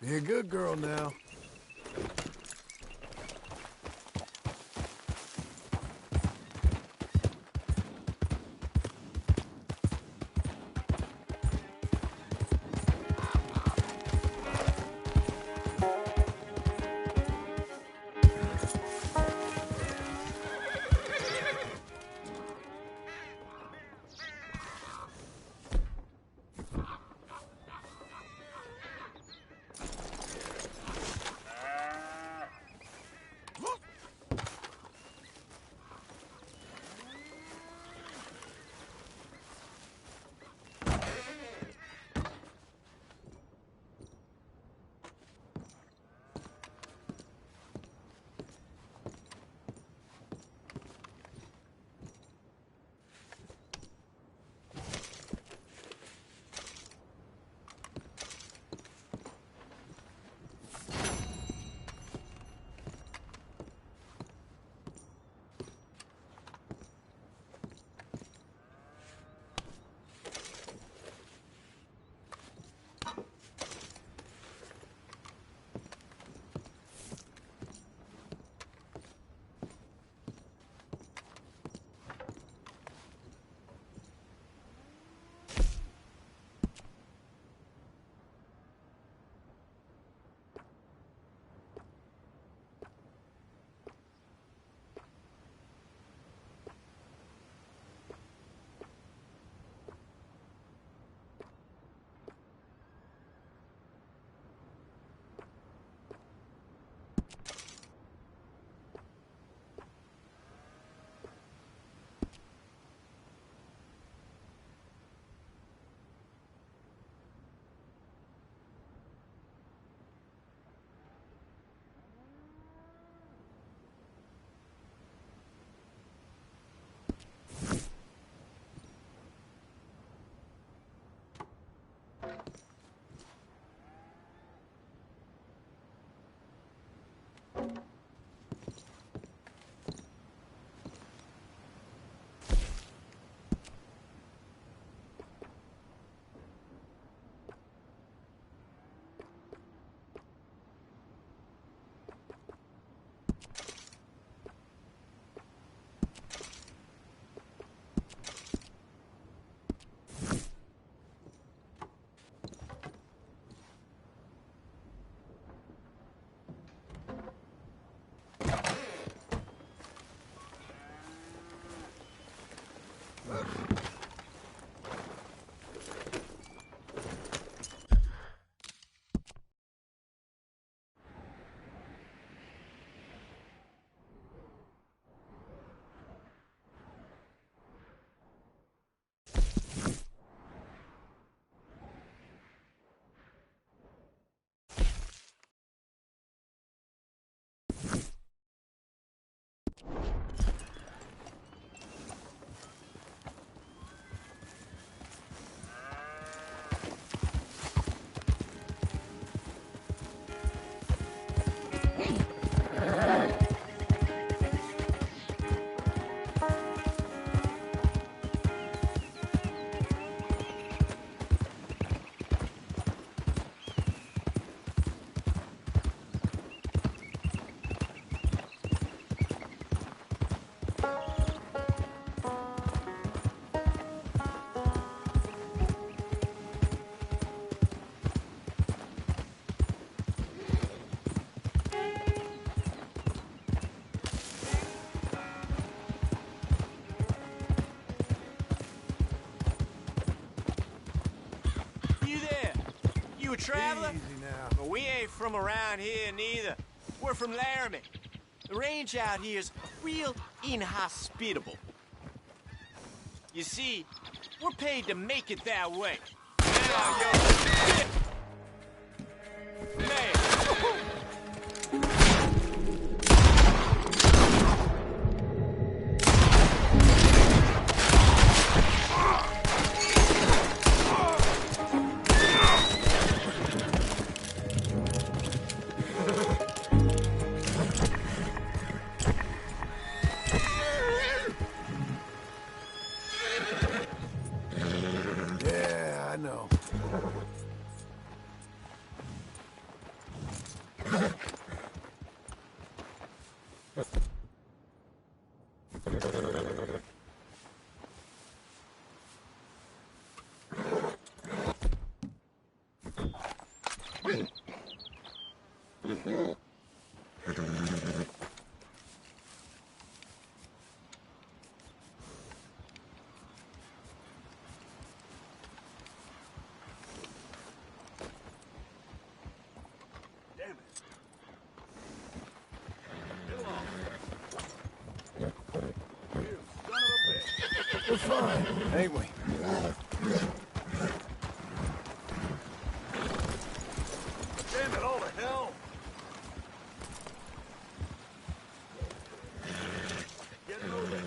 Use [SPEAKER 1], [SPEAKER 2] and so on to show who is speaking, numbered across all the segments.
[SPEAKER 1] Be a good girl now.
[SPEAKER 2] traveler?
[SPEAKER 1] Easy now.
[SPEAKER 2] But we ain't from around here neither. We're from Laramie. The range out here's real inhospitable. You see, we're paid to make it that way. Now you're... Man.
[SPEAKER 1] Yeah, I know. We're fine, ain't we? Damn it all to hell! Get moving.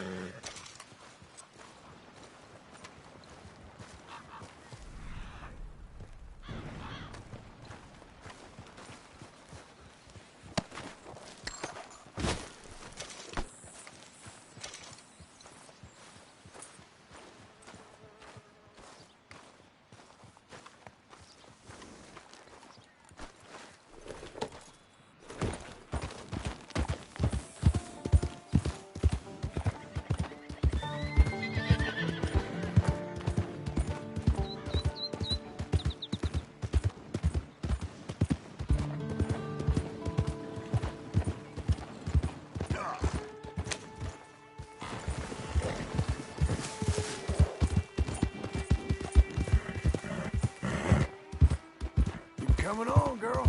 [SPEAKER 1] Coming on, girl.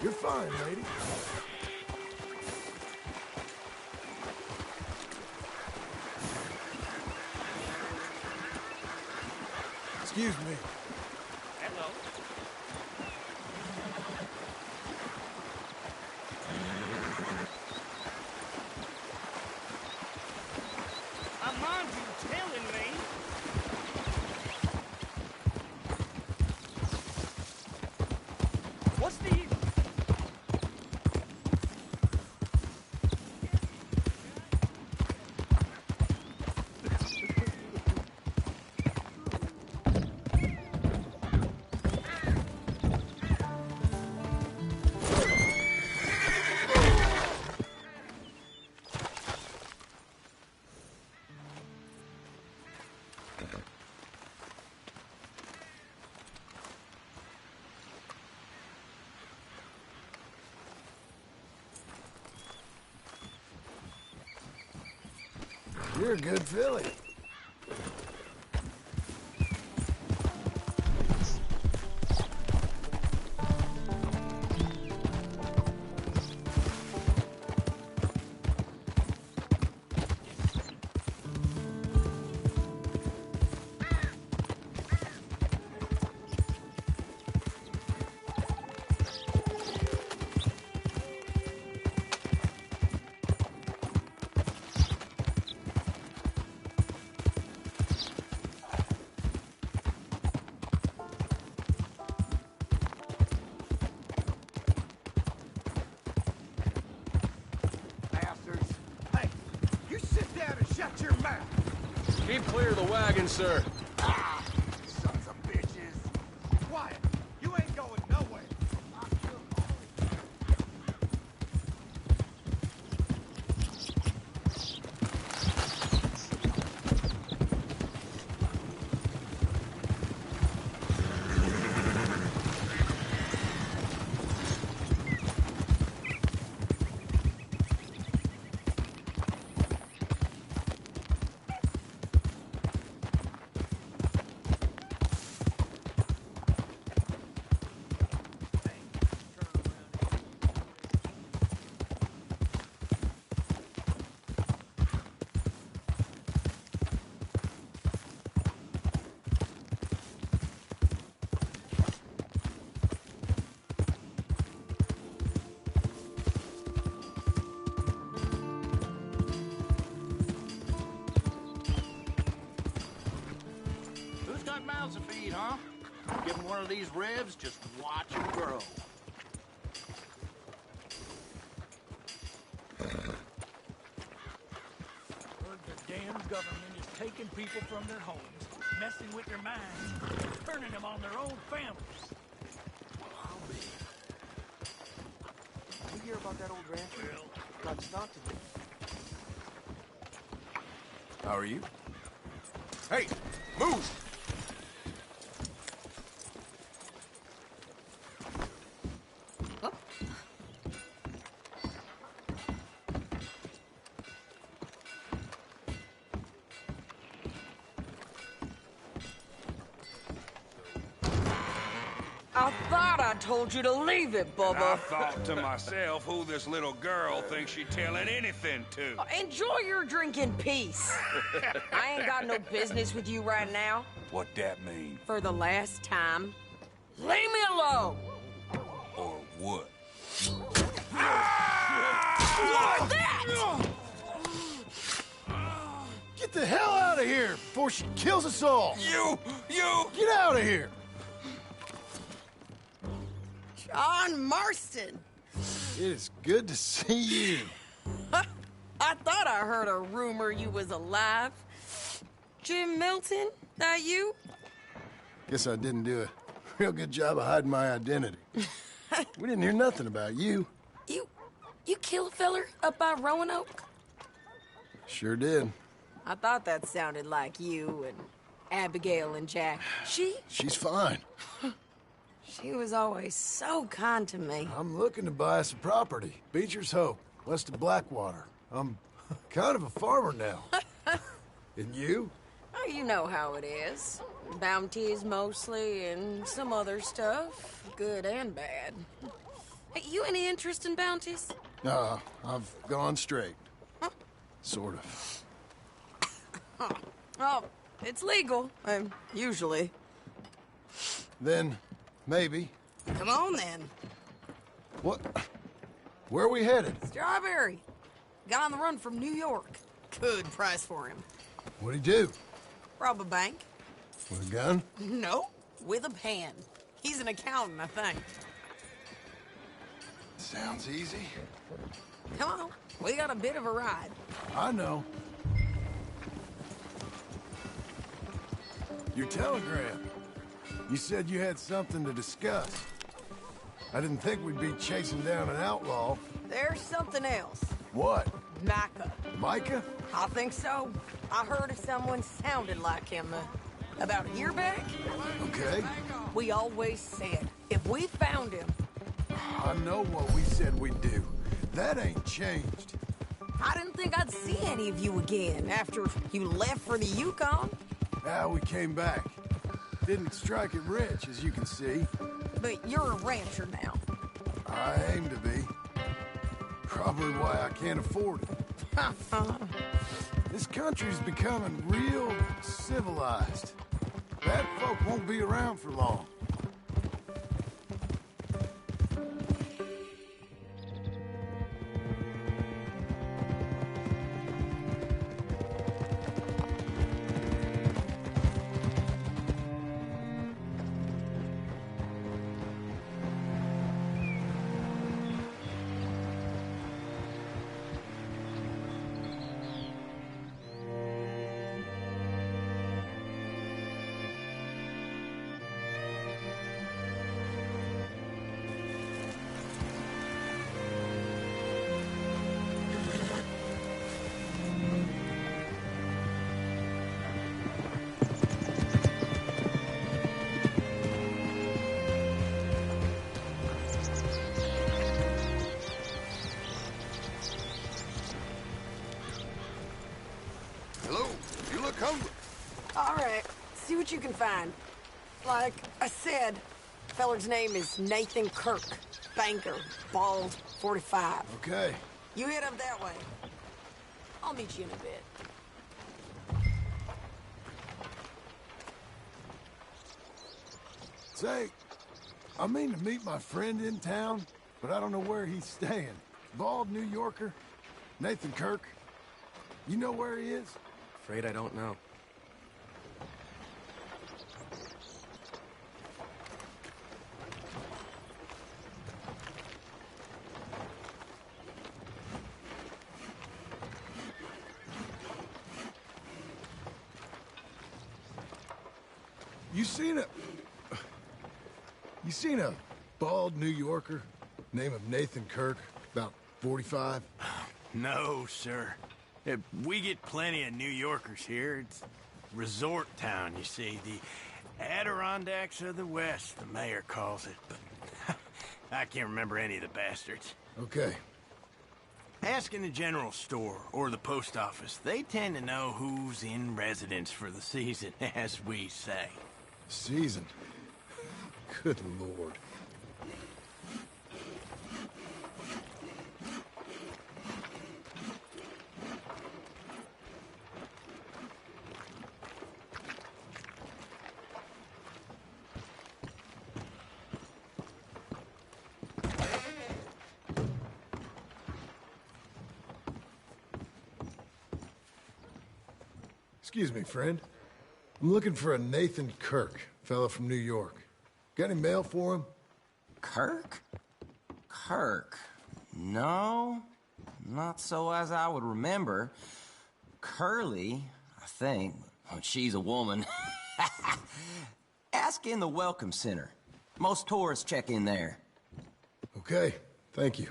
[SPEAKER 1] You're fine, lady. Excuse me.
[SPEAKER 2] Hello. I mind you telling me.
[SPEAKER 1] You're a good filly.
[SPEAKER 3] Shut your mouth!
[SPEAKER 4] Keep clear of the wagon, sir.
[SPEAKER 3] Ah! Sons of bitches! Quiet! You ain't going nowhere!
[SPEAKER 5] Mouths to feed, huh? Give him one of these ribs, just watch him grow.
[SPEAKER 6] Heard the damn government is taking people from their homes, messing with their minds, turning them on their own families.
[SPEAKER 2] You hear about that old rancher? Got stopped today.
[SPEAKER 1] How are you? Hey, move!
[SPEAKER 7] I thought I told you to leave it, Bubba.
[SPEAKER 8] I thought to myself, who this little girl thinks she telling anything to?
[SPEAKER 7] Enjoy your drink in peace. I ain't got no business with you right now.
[SPEAKER 8] What that mean?
[SPEAKER 7] For the last time, leave me alone.
[SPEAKER 8] Or what?
[SPEAKER 7] What's that?
[SPEAKER 1] Get the hell out of here before she kills us all!
[SPEAKER 8] You!
[SPEAKER 1] Get out of here!
[SPEAKER 7] John Marston.
[SPEAKER 1] It is good to see you.
[SPEAKER 7] I thought I heard a rumor you was alive. Jim Milton, that you?
[SPEAKER 1] Guess I didn't do a real good job of hiding my identity. We didn't hear nothing about you.
[SPEAKER 7] You kill a feller up by Roanoke?
[SPEAKER 1] Sure did.
[SPEAKER 7] I thought that sounded like you and Abigail and Jack.
[SPEAKER 1] She's fine.
[SPEAKER 7] She was always so kind to me.
[SPEAKER 1] I'm looking to buy us a property. Beecher's Hope, west of Blackwater. I'm kind of a farmer now. And you?
[SPEAKER 7] Oh, you know how it is. Bounties mostly, and some other stuff, good and bad. Hey, you any interest in bounties?
[SPEAKER 1] I've gone straight. Sort of.
[SPEAKER 7] Oh, it's legal, usually.
[SPEAKER 1] Then, maybe.
[SPEAKER 7] Come on, then.
[SPEAKER 1] What? Where are we headed?
[SPEAKER 7] Strawberry. Got on the run from New York. Good price for him.
[SPEAKER 1] What'd he do?
[SPEAKER 7] Rob a bank?
[SPEAKER 1] With a gun?
[SPEAKER 7] No, with a pen. He's an accountant, I think.
[SPEAKER 1] Sounds easy.
[SPEAKER 7] Come on, we got a bit of a ride.
[SPEAKER 1] I know. Your telegram. You said you had something to discuss. I didn't think we'd be chasing down an outlaw.
[SPEAKER 7] There's something else.
[SPEAKER 1] What?
[SPEAKER 7] Micah.
[SPEAKER 1] Micah?
[SPEAKER 7] I think so. I heard of someone sounded like him about a year back.
[SPEAKER 1] Okay.
[SPEAKER 7] We always said, if we found him...
[SPEAKER 1] I know what we said we'd do. That ain't changed.
[SPEAKER 7] I didn't think I'd see any of you again after you left for the Yukon.
[SPEAKER 1] Now we came back. Didn't strike it rich, as you can see.
[SPEAKER 7] But you're a rancher now.
[SPEAKER 1] I aim to be. Probably why I can't afford it. This country's becoming real civilized. Bad folk won't be around for long.
[SPEAKER 8] Hello, you look hungry.
[SPEAKER 7] All right, see what you can find. Like I said, feller's name is Nathan Kirk. Banker, bald, 45.
[SPEAKER 1] Okay.
[SPEAKER 7] You head up that way. I'll meet you in a bit.
[SPEAKER 1] Say, I mean to meet my friend in town, but I don't know where he's staying. Bald New Yorker, Nathan Kirk. You know where he is?
[SPEAKER 4] Afraid I don't know.
[SPEAKER 1] You seen a bald New Yorker, name of Nathan Kirk, about 45?
[SPEAKER 6] No, sir. We get plenty of New Yorkers here. It's resort town, you see. The Adirondacks of the West, the mayor calls it. But I can't remember any of the bastards.
[SPEAKER 1] Okay.
[SPEAKER 6] Ask in the general store or the post office. They tend to know who's in residence for the season, as we say.
[SPEAKER 1] Season. Good Lord. Excuse me, friend. I'm looking for a Nathan Kirk, fellow from New York. Got any mail for him?
[SPEAKER 9] Kirk? Kirk? No, not so as I would remember. Curly, I think. Oh, she's a woman. Ask in the Welcome Center. Most tourists check in there.
[SPEAKER 1] Okay, thank you.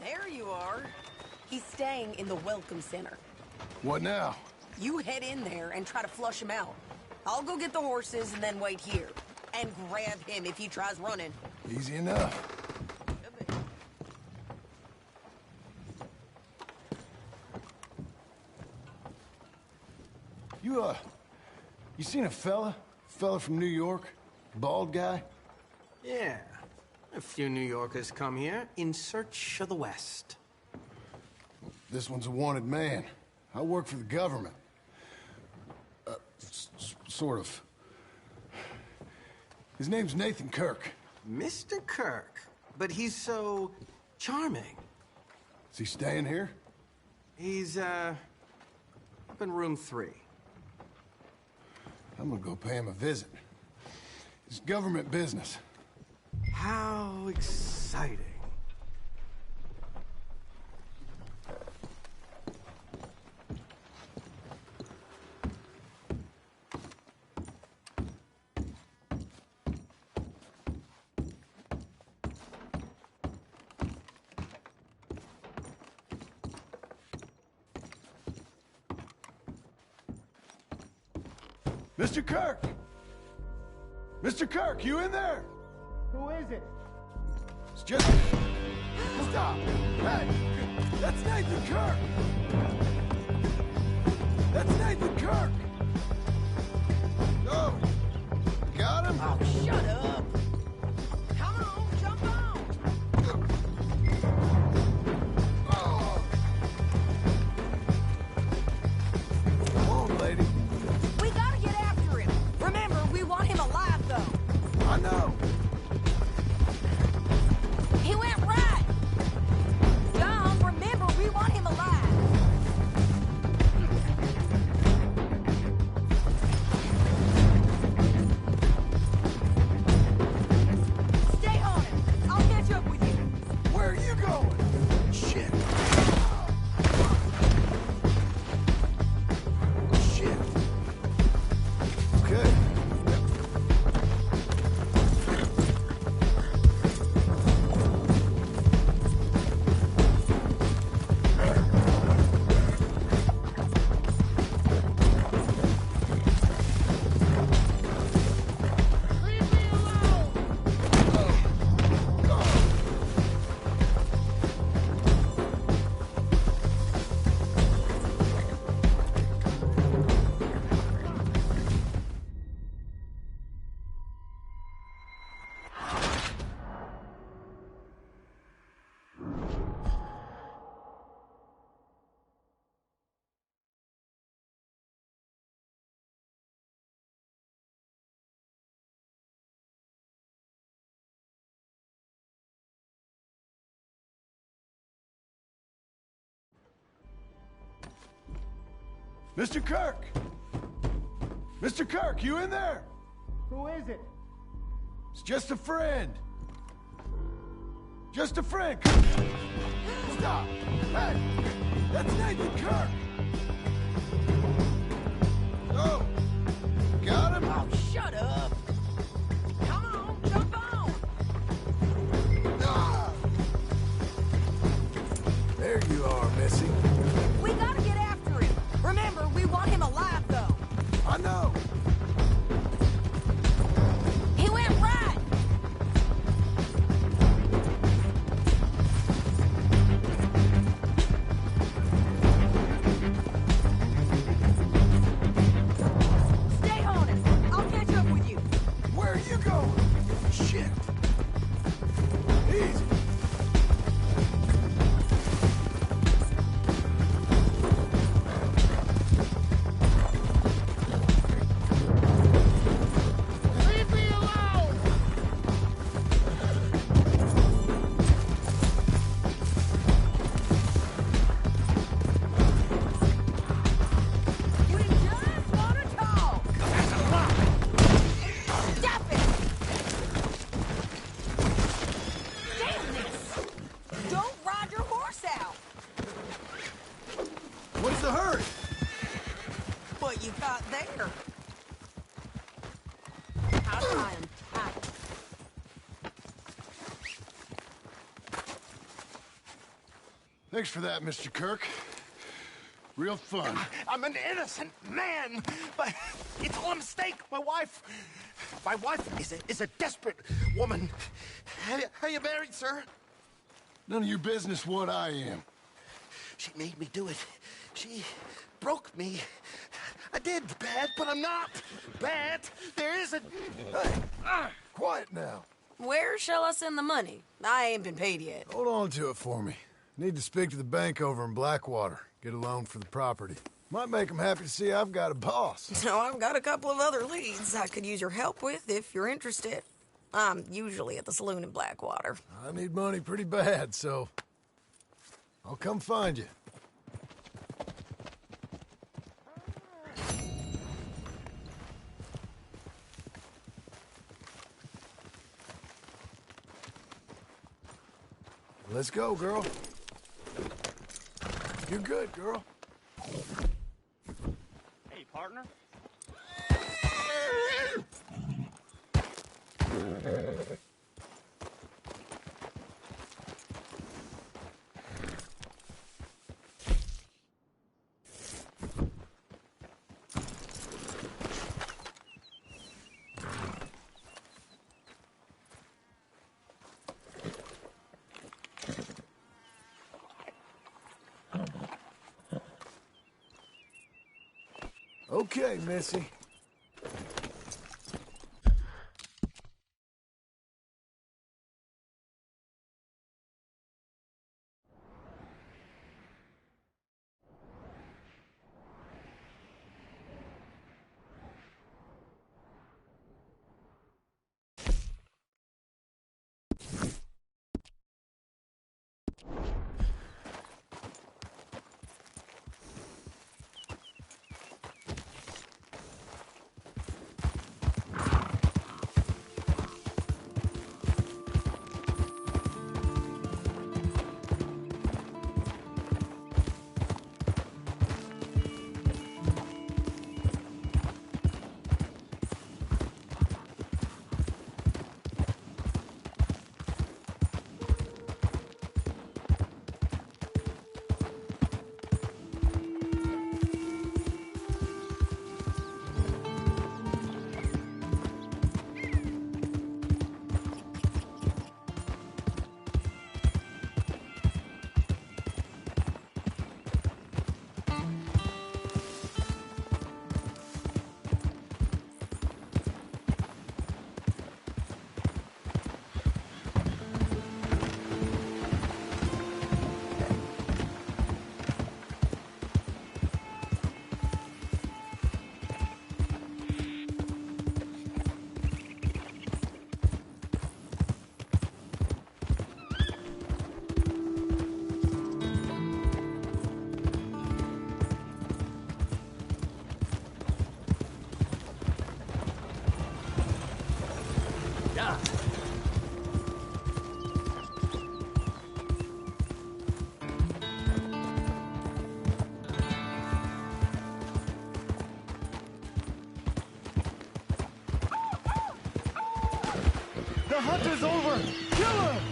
[SPEAKER 7] There you are. He's staying in the Welcome Center.
[SPEAKER 1] What now?
[SPEAKER 7] You head in there and try to flush him out. I'll go get the horses and then wait here. And grab him if he tries running.
[SPEAKER 1] Easy enough. You seen a fella? Fella from New York? Bald guy?
[SPEAKER 4] Yeah. A few New Yorkers come here in search of the West.
[SPEAKER 1] This one's a wanted man. I work for the government. Sort of. His name's Nathan Kirk.
[SPEAKER 4] Mr. Kirk? But he's so charming.
[SPEAKER 1] Is he staying here?
[SPEAKER 4] He's, up in room 3.
[SPEAKER 1] I'm gonna go pay him a visit. It's government business.
[SPEAKER 4] How exciting.
[SPEAKER 1] Mr. Kirk! Mr. Kirk, you in there?
[SPEAKER 3] Who is it?
[SPEAKER 1] It's just... Stop! Hey! That's Nathan Kirk! That's Nathan Kirk! Oh! Got him?
[SPEAKER 7] Oh, shut up. Come on, jump on.
[SPEAKER 1] Oh. Come on, lady.
[SPEAKER 7] We gotta get after him. Remember, we want him alive, though.
[SPEAKER 1] I know.
[SPEAKER 7] He went right. John, remember, we want him alive. Stay on him. I'll catch up with you.
[SPEAKER 1] Where are you going? Shit. Shit. Okay.
[SPEAKER 3] Leave me alone!
[SPEAKER 1] Mr. Kirk! Mr. Kirk, you in there?
[SPEAKER 3] Who is it?
[SPEAKER 1] It's just a friend. Just a friend. Stop! Hey! That's Nathan Kirk! Oh! Got him?
[SPEAKER 7] Oh, shut up. Come on, jump on.
[SPEAKER 1] Ah! There you are, Missy.
[SPEAKER 7] We gotta get after him. Remember, we want him alive, though.
[SPEAKER 1] I know.
[SPEAKER 7] He went right. Stay on him. I'll catch up with you.
[SPEAKER 1] Where are you going? Shit. Easy.
[SPEAKER 3] Leave me alone!
[SPEAKER 7] We just want to talk. Stop it! Damn this! Don't ride your horse out.
[SPEAKER 1] What's the hurry?
[SPEAKER 7] What you got there? I'll tie him tight.
[SPEAKER 1] Thanks for that, Mr. Kirk. Real fun.
[SPEAKER 5] I'm an innocent man, but it's all a mistake. My wife is a desperate woman. How you married, sir?
[SPEAKER 1] None of your business what I am.
[SPEAKER 5] She made me do it. She broke me. I did bad, but I'm not bad. There isn't.
[SPEAKER 1] Quiet now.
[SPEAKER 7] Where shall I send the money? I ain't been paid yet.
[SPEAKER 1] Hold on to it for me. Need to speak to the bank over in Blackwater. Get a loan for the property. Might make them happy to see I've got a boss.
[SPEAKER 7] So I've got a couple of other leads I could use your help with if you're interested. I'm usually at the saloon in Blackwater.
[SPEAKER 1] I need money pretty bad, so I'll come find you. Let's go, girl. You're good, girl.
[SPEAKER 10] Hey, partner.
[SPEAKER 1] Okay, Missy.
[SPEAKER 3] The hunt is over! Kill him!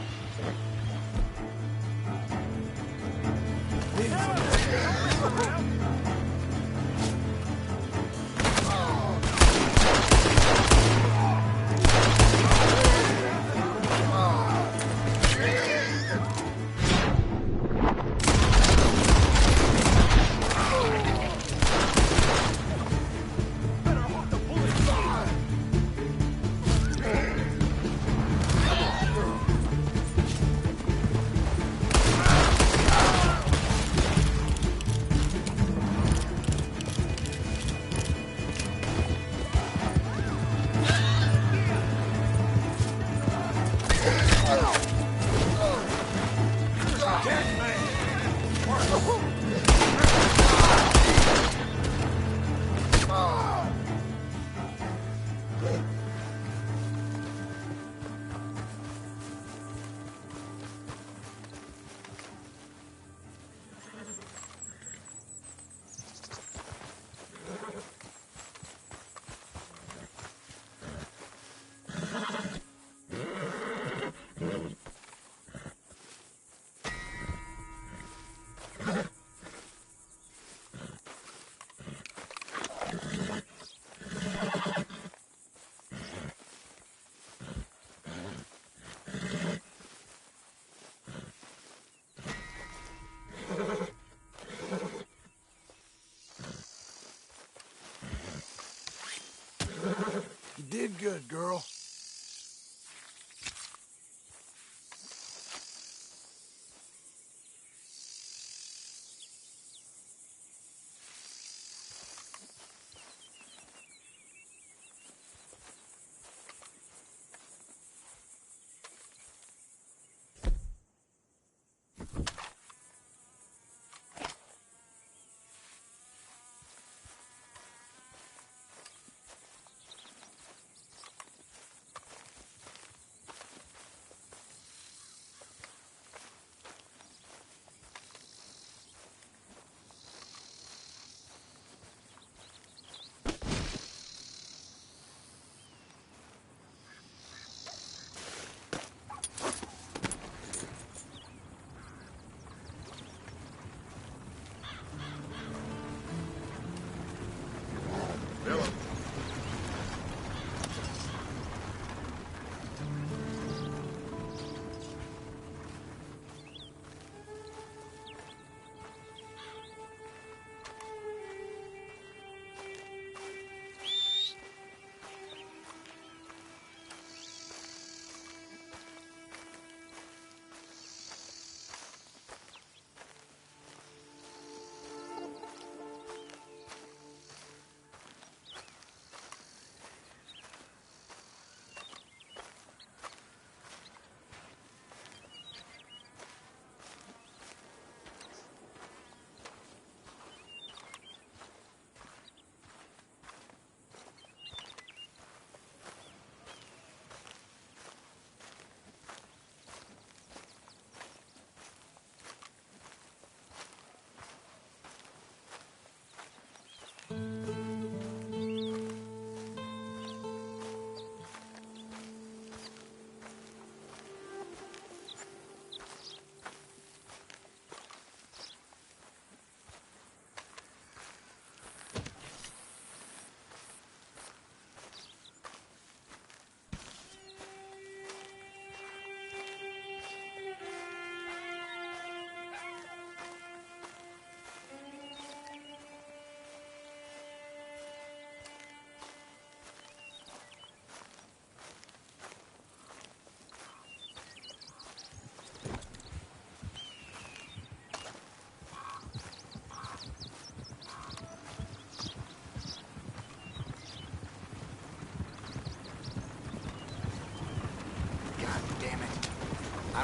[SPEAKER 1] You did good, girl.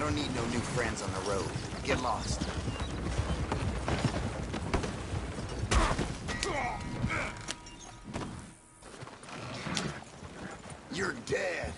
[SPEAKER 3] don't need no new friends on the road. Get lost. You're dead.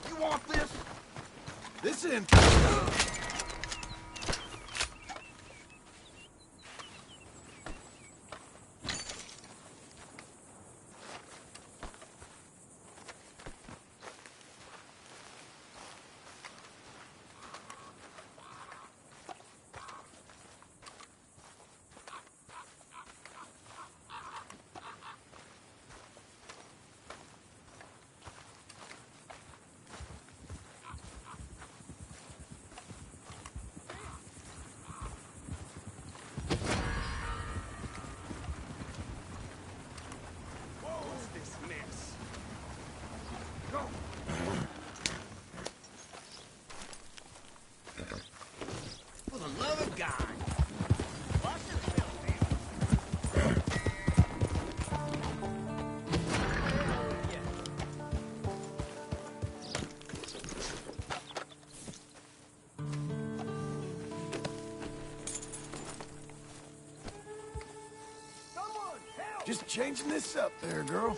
[SPEAKER 5] You want this?
[SPEAKER 1] This in.
[SPEAKER 5] For the love of God.
[SPEAKER 1] Just changing this up there, girl.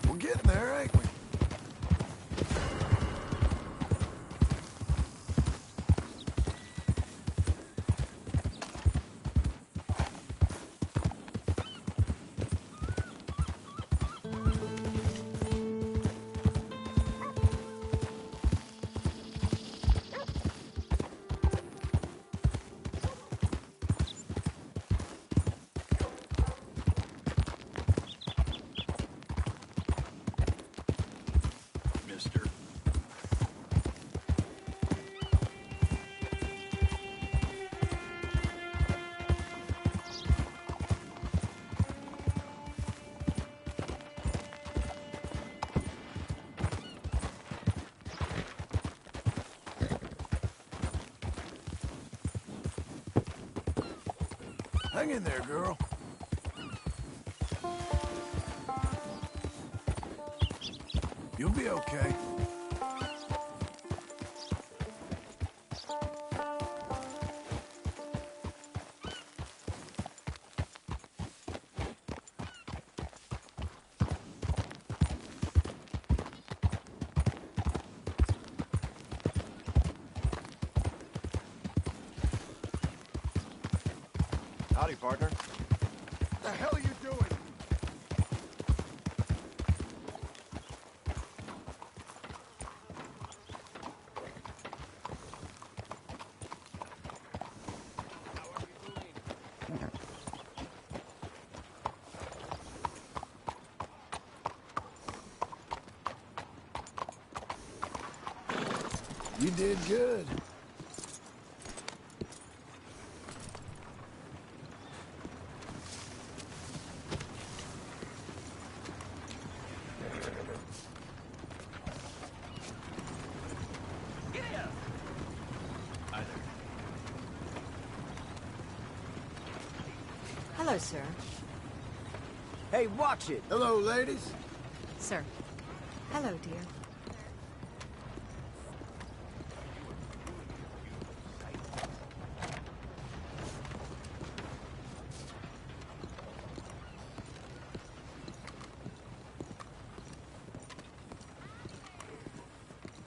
[SPEAKER 1] We're getting there, ain't we?
[SPEAKER 6] Mister.
[SPEAKER 1] Hang in there, girl. You'll be okay.
[SPEAKER 3] Howdy, partner.
[SPEAKER 1] What the hell are you doing? You did good.
[SPEAKER 10] Hello, sir.
[SPEAKER 3] Hey, watch it.
[SPEAKER 1] Hello, ladies.
[SPEAKER 10] Sir. Hello, dear.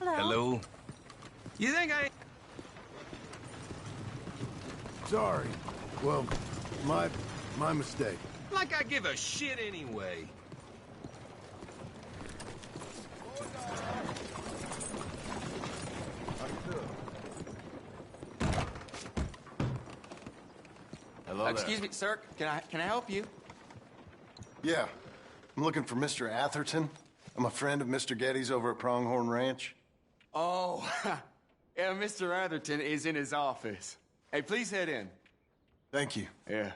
[SPEAKER 8] Hello?
[SPEAKER 3] You think I...
[SPEAKER 1] Sorry. Well, my mistake.
[SPEAKER 8] Like I give a shit anyway.
[SPEAKER 1] Hello
[SPEAKER 11] Excuse me, sir. Can I help you?
[SPEAKER 1] Yeah. I'm looking for Mr. Atherton. I'm a friend of Mr. Getty's over at Pronghorn Ranch.
[SPEAKER 11] Oh, yeah, Mr. Atherton is in his office. Hey, please head in.
[SPEAKER 1] Thank you.
[SPEAKER 11] Yeah.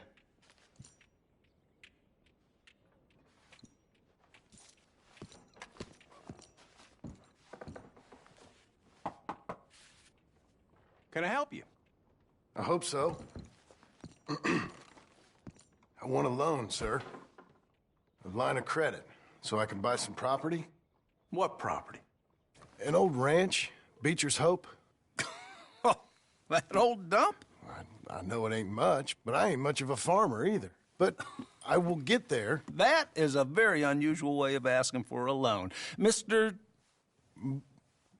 [SPEAKER 6] Can I help you?
[SPEAKER 1] I hope so. I want a loan, sir. A line of credit, so I can buy some property.
[SPEAKER 6] What property?
[SPEAKER 1] An old ranch, Beecher's Hope.
[SPEAKER 6] Oh, that old dump?
[SPEAKER 1] I know it ain't much, but I ain't much of a farmer either. But I will get there.
[SPEAKER 6] That is a very unusual way of asking for a loan. Mr.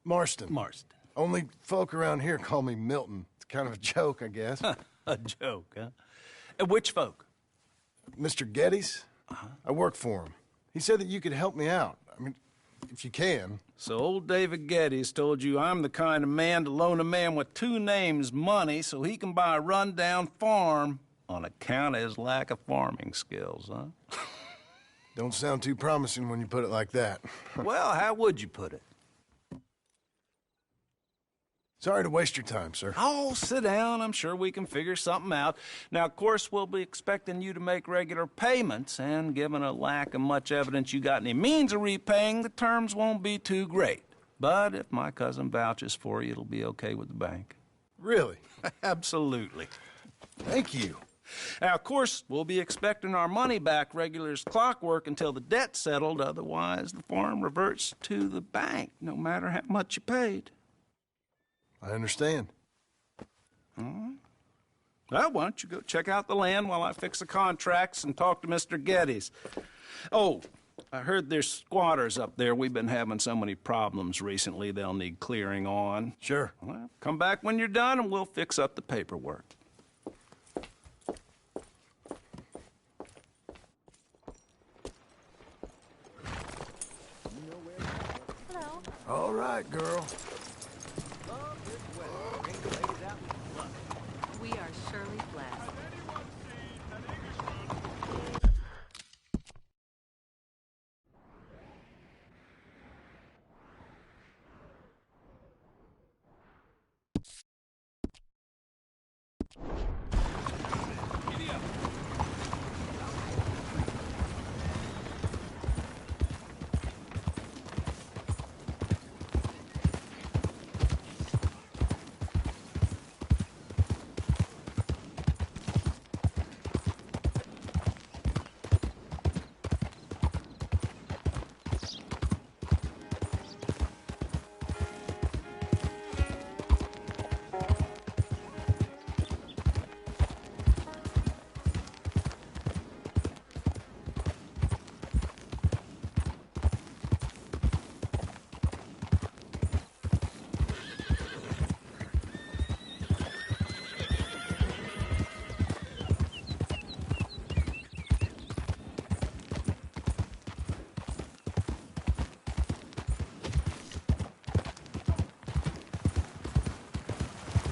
[SPEAKER 1] Marston.
[SPEAKER 6] Marston.
[SPEAKER 1] Only folk around here call me Milton. It's kind of a joke, I guess.
[SPEAKER 6] A joke, huh? And which folk?
[SPEAKER 1] Mr. Getty's. I work for him. He said that you could help me out. I mean, if you can.
[SPEAKER 6] So old David Getty's told you I'm the kind of man to loan a man with two names money so he can buy a rundown farm on account of his lack of farming skills, huh?
[SPEAKER 1] Don't sound too promising when you put it like that.
[SPEAKER 6] Well, how would you put it?
[SPEAKER 1] Sorry to waste your time, sir.
[SPEAKER 6] Oh, sit down. I'm sure we can figure something out. Now, of course, we'll be expecting you to make regular payments, and given a lack of much evidence you got any means of repaying, the terms won't be too great. But if my cousin vouches for you, it'll be okay with the bank.
[SPEAKER 1] Really?
[SPEAKER 6] Absolutely.
[SPEAKER 1] Thank you.
[SPEAKER 6] Now, of course, we'll be expecting our money back regular as clockwork until the debt's settled. Otherwise, the farm reverts to the bank, no matter how much you paid.
[SPEAKER 1] I understand.
[SPEAKER 6] All right. Well, why don't you go check out the land while I fix the contracts and talk to Mr. Getty's. Oh, I heard there's squatters up there. We've been having so many problems recently, they'll need clearing on.
[SPEAKER 1] Sure.
[SPEAKER 6] Well, come back when you're done and we'll fix up the paperwork.
[SPEAKER 10] Hello.
[SPEAKER 1] All right, girl.
[SPEAKER 10] We are surely blessed.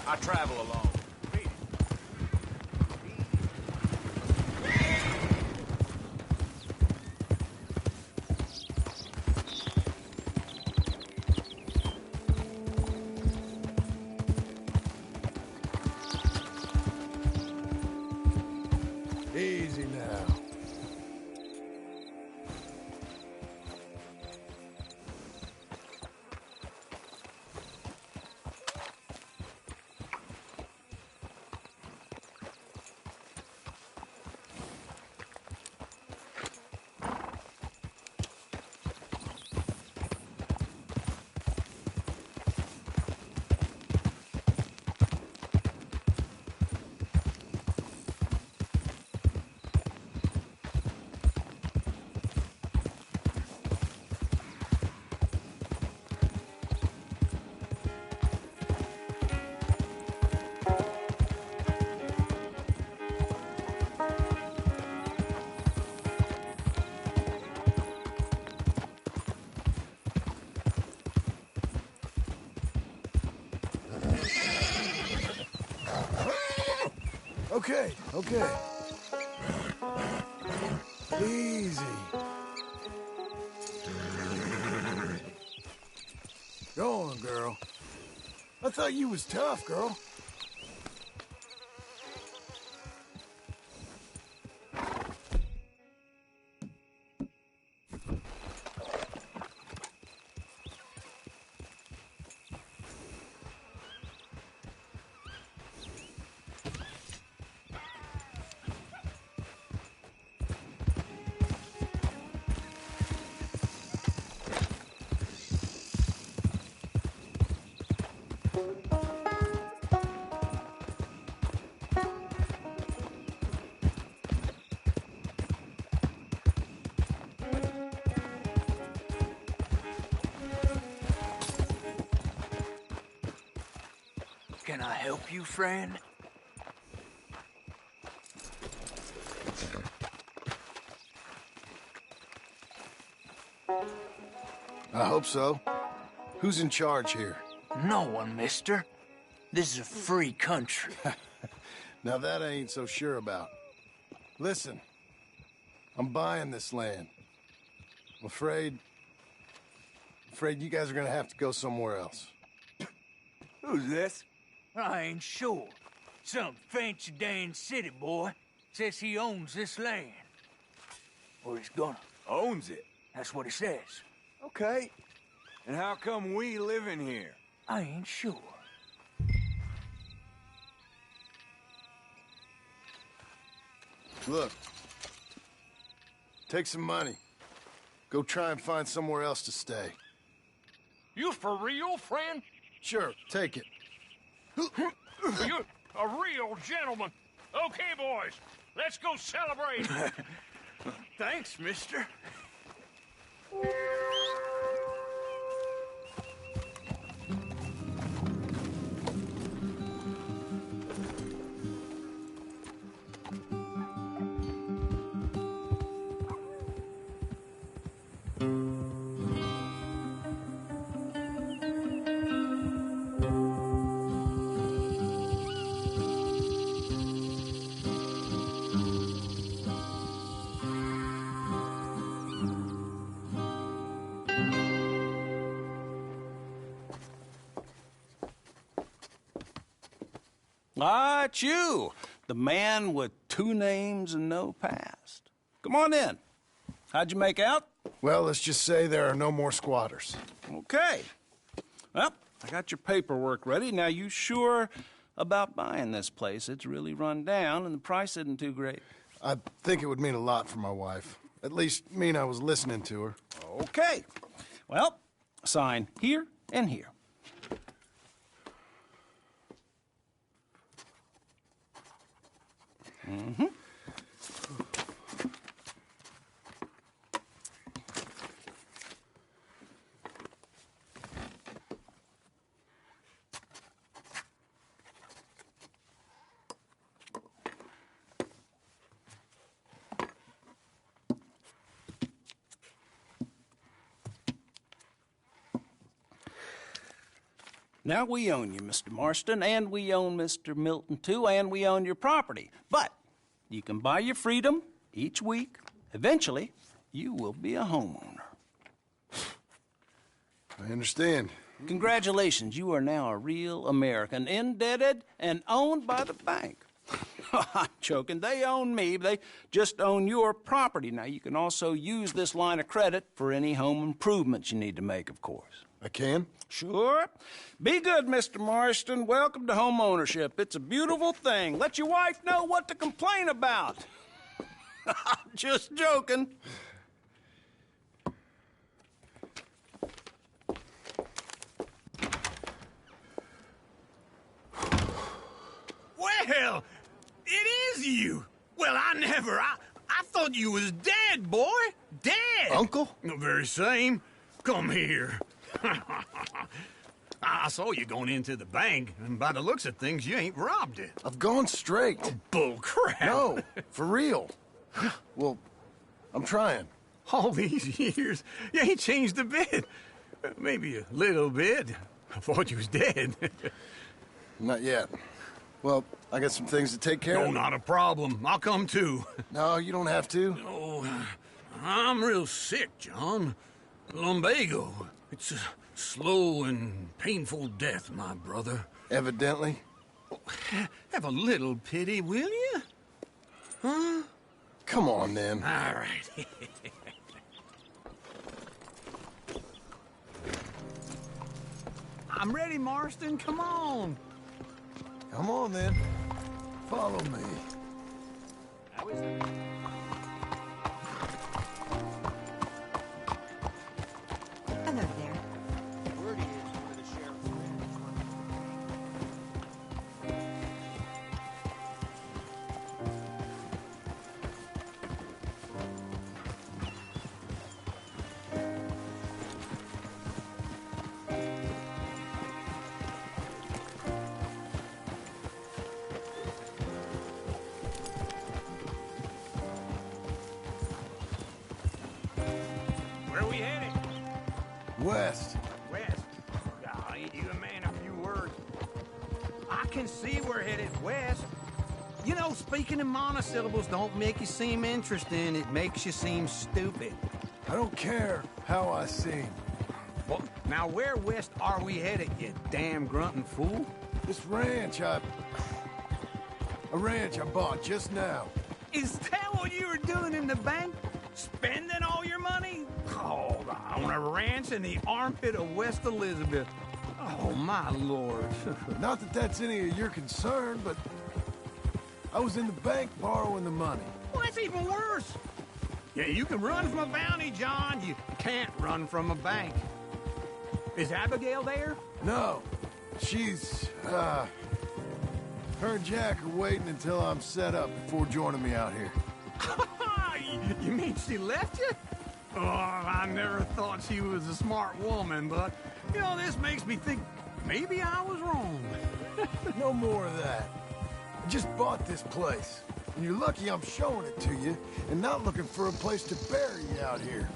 [SPEAKER 8] I travel alone.
[SPEAKER 1] Easy now. Okay, okay. Easy. Go on, girl. I thought you was tough, girl.
[SPEAKER 6] Can I help you, friend?
[SPEAKER 1] I hope so. Who's in charge here?
[SPEAKER 6] No one, mister. This is a free country.
[SPEAKER 1] Now that I ain't so sure about. Listen, I'm buying this land. I'm afraid you guys are gonna have to go somewhere else.
[SPEAKER 6] Who's this? I ain't sure. Some fancy Dan city boy says he owns this land. Or he's gonna.
[SPEAKER 8] Owns it.
[SPEAKER 6] That's what he says.
[SPEAKER 8] Okay. And how come we live in here?
[SPEAKER 6] I ain't sure.
[SPEAKER 1] Look. Take some money. Go try and find somewhere else to stay.
[SPEAKER 12] You for real, friend?
[SPEAKER 1] Sure, take it.
[SPEAKER 12] You're a real gentleman. Okay, boys, let's go celebrate.
[SPEAKER 6] Thanks, mister.
[SPEAKER 13] Ah, it's you, the man with 2 names and no past. Come on in. How'd you make out?
[SPEAKER 1] Well, let's just say there are no more squatters.
[SPEAKER 13] Okay. Well, I got your paperwork ready. Now, you sure about buying this place? It's really run down, and the price isn't too great.
[SPEAKER 1] I think it would mean a lot for my wife. At least mean I was listening to her.
[SPEAKER 13] Okay. Well, sign here and here. Mm-hmm. Now, we own you, Mr. Marston, and we own Mr. Milton, too, and we own your property. But you can buy your freedom each week. Eventually, you will be a homeowner.
[SPEAKER 1] I understand.
[SPEAKER 13] Congratulations, you are now a real American, indebted and owned by the bank. I'm joking. They own me. They just own your property. Now, you can also use this line of credit for any home improvements you need to make, of course.
[SPEAKER 1] I can?
[SPEAKER 13] Sure. Be good, Mr. Marston. Welcome to home ownership. It's a beautiful thing. Let your wife know what to complain about. Just joking.
[SPEAKER 6] Well, it is you. Well, I thought you was dead, boy. Dead.
[SPEAKER 1] Uncle?
[SPEAKER 12] The very same. Come here. I saw you going into the bank, and by the looks of things, you ain't robbed it.
[SPEAKER 1] I've gone straight.
[SPEAKER 12] Oh, bull crap.
[SPEAKER 1] No, for real. Well, I'm trying.
[SPEAKER 12] All these years, you ain't changed a bit. Maybe a little bit. I thought you was dead.
[SPEAKER 1] Not yet. Well, I got some things to take care
[SPEAKER 12] No,
[SPEAKER 1] of.
[SPEAKER 12] not a problem. I'll come too.
[SPEAKER 1] No, you don't have to.
[SPEAKER 12] Oh, I'm real sick, John. Lumbago. It's a slow and painful death, my brother.
[SPEAKER 1] Evidently.
[SPEAKER 12] Have a little pity, will you? Huh?
[SPEAKER 1] Come on, then.
[SPEAKER 12] All right. I'm ready, Marston. Come on.
[SPEAKER 1] Come on, then. Follow me.
[SPEAKER 2] How is it?
[SPEAKER 10] Hello there.
[SPEAKER 2] Word is one of the sheriff's friends.
[SPEAKER 12] Where are we headed?
[SPEAKER 1] West.
[SPEAKER 12] West. Golly, you a man of few words. I can see we're headed west. You know, speaking in monosyllables don't make you seem interesting. It makes you seem stupid.
[SPEAKER 1] I don't care how I seem.
[SPEAKER 12] Well, now where west are we headed, you damn grunting fool?
[SPEAKER 1] This ranch A ranch I bought just now.
[SPEAKER 12] Is that what you were doing in the bank? Spending all your money? Oh, on a ranch in the armpit of West Elizabeth. Oh, my lord.
[SPEAKER 1] Not that that's any of your concern, but I was in the bank borrowing the money.
[SPEAKER 12] Well, that's even worse. Yeah, you can run from a bounty, John. You can't run from a bank. Is Abigail there?
[SPEAKER 1] No. She's, her and Jack are waiting until I'm set up before joining me out here.
[SPEAKER 12] You mean she left you? Oh, I never thought she was a smart woman, but, you know, this makes me think maybe I was wrong.
[SPEAKER 1] No more of that. I just bought this place, and you're lucky I'm showing it to you and not looking for a place to bury you out here.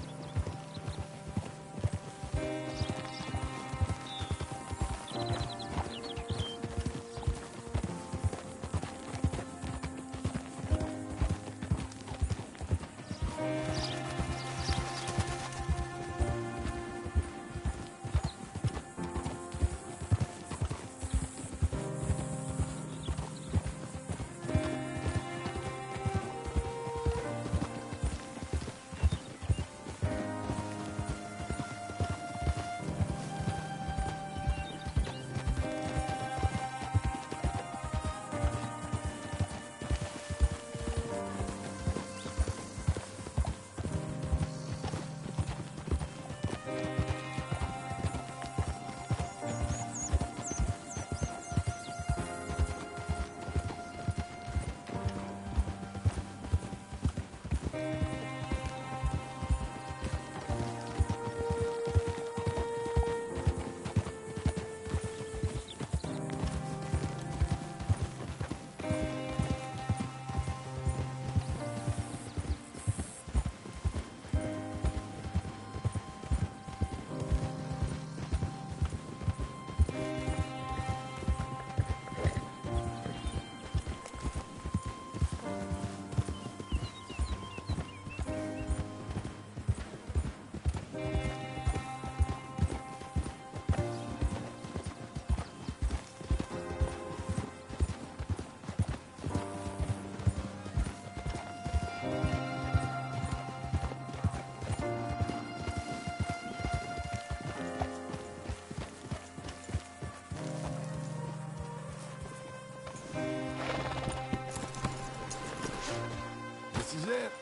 [SPEAKER 1] This is it.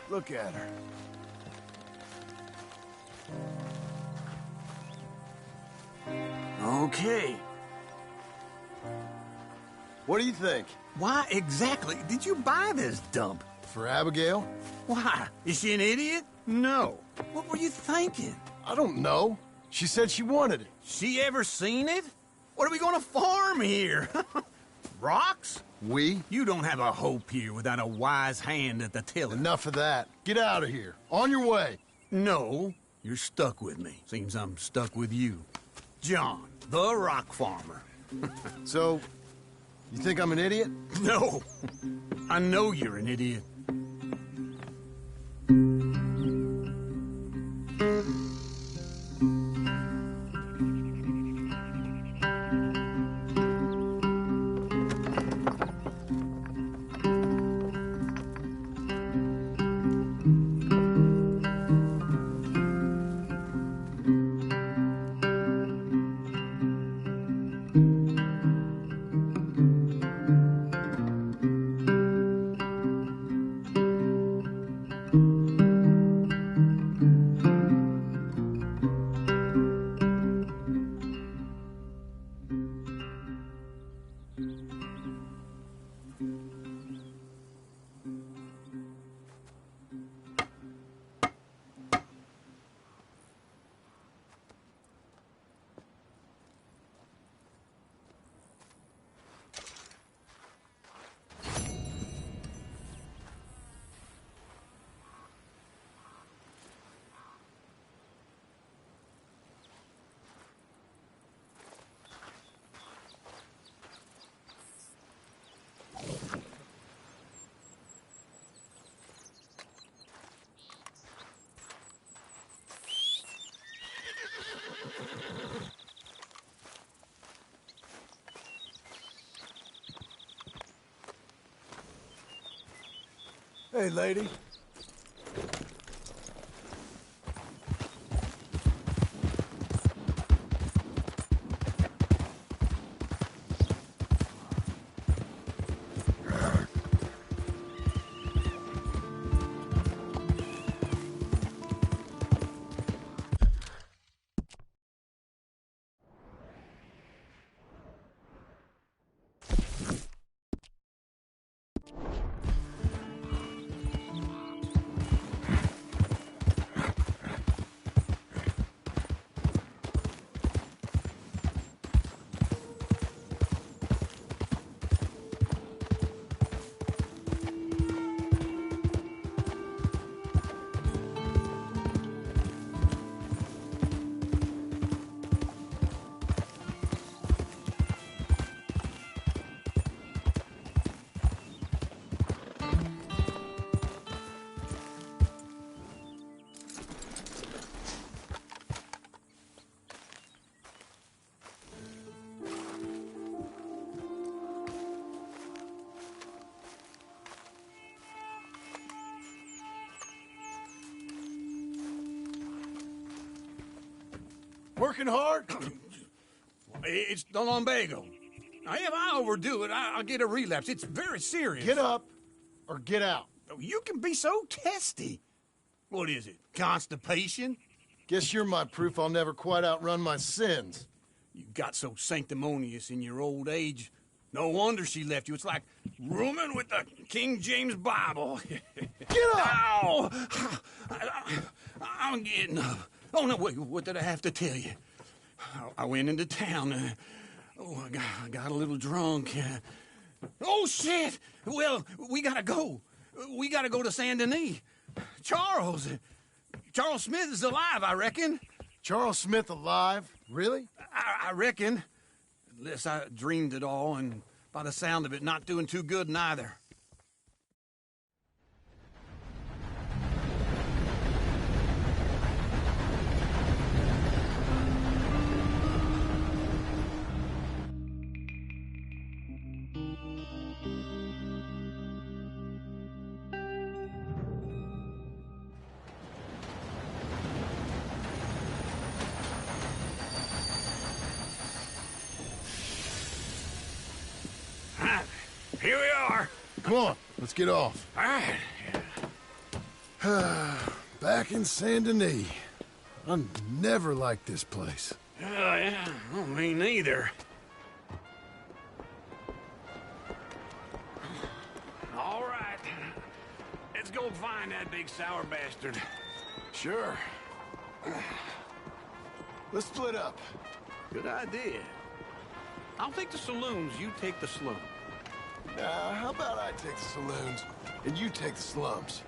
[SPEAKER 1] Look at her.
[SPEAKER 12] Okay.
[SPEAKER 1] What do you think?
[SPEAKER 12] Why exactly did you buy this dump?
[SPEAKER 1] For Abigail?
[SPEAKER 12] Why? Is she an idiot? No. What were you thinking?
[SPEAKER 1] I don't know. She said she wanted it.
[SPEAKER 12] She ever seen it? What are we going to farm here? Rocks?
[SPEAKER 1] We?
[SPEAKER 12] You don't have a hope here without a wise hand at the tiller.
[SPEAKER 1] Enough of that. Get out of here. On your way.
[SPEAKER 12] No, you're stuck with me. Seems I'm stuck with you. John, the rock farmer.
[SPEAKER 1] So, You think I'm an idiot?
[SPEAKER 12] No. I know you're an idiot.
[SPEAKER 1] Hey, lady. Working hard?
[SPEAKER 12] It's the lumbago. Now, if I overdo it, I'll get a relapse. It's very serious.
[SPEAKER 1] Get up or get out.
[SPEAKER 12] You can be so testy. What is it, constipation?
[SPEAKER 1] Guess you're my proof I'll never quite outrun my sins.
[SPEAKER 12] You got so sanctimonious in your old age. No wonder she left you. It's like rooming with the King James Bible.
[SPEAKER 1] Get up!
[SPEAKER 12] Ow! I'm getting up. Oh, no, wait, what did I have to tell you? I went into town. I got a little drunk. Oh, shit! Well, we gotta go. We gotta go to Saint Denis. Charles Smith is alive, I reckon.
[SPEAKER 1] Charles Smith alive? Really?
[SPEAKER 12] I reckon. Unless I dreamed it all, and by the sound of it, not doing too good neither. Here we are.
[SPEAKER 1] Come on, let's get off.
[SPEAKER 12] All right.
[SPEAKER 1] Back in Saint Denis. I never liked this place.
[SPEAKER 12] Yeah, well, me neither. All right. Let's go find that big sour bastard.
[SPEAKER 1] Sure. Let's split up.
[SPEAKER 12] Good idea. I'll take the saloons, you take the slum.
[SPEAKER 1] How about I take the saloons, and you take the slums?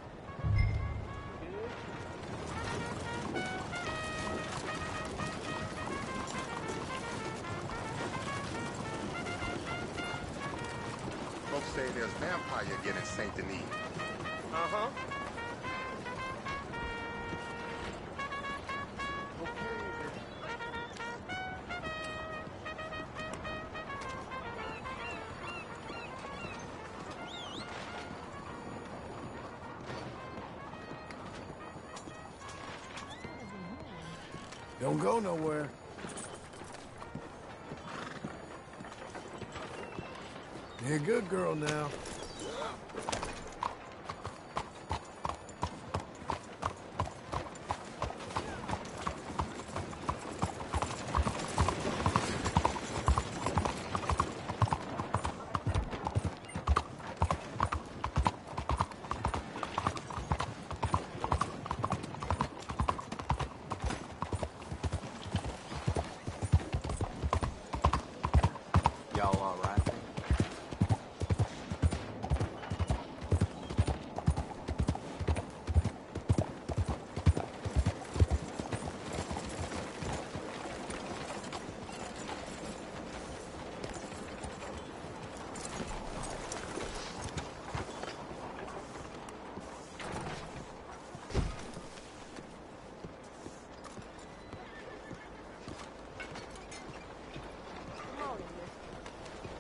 [SPEAKER 3] empire again in Saint Denis.
[SPEAKER 5] Uh-huh.
[SPEAKER 1] Don't go nowhere. You're a good girl now.
[SPEAKER 11] Y'all all right?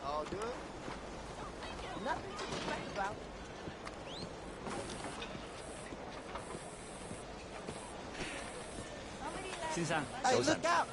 [SPEAKER 5] All good? Nothing to complain about. Hey, look out!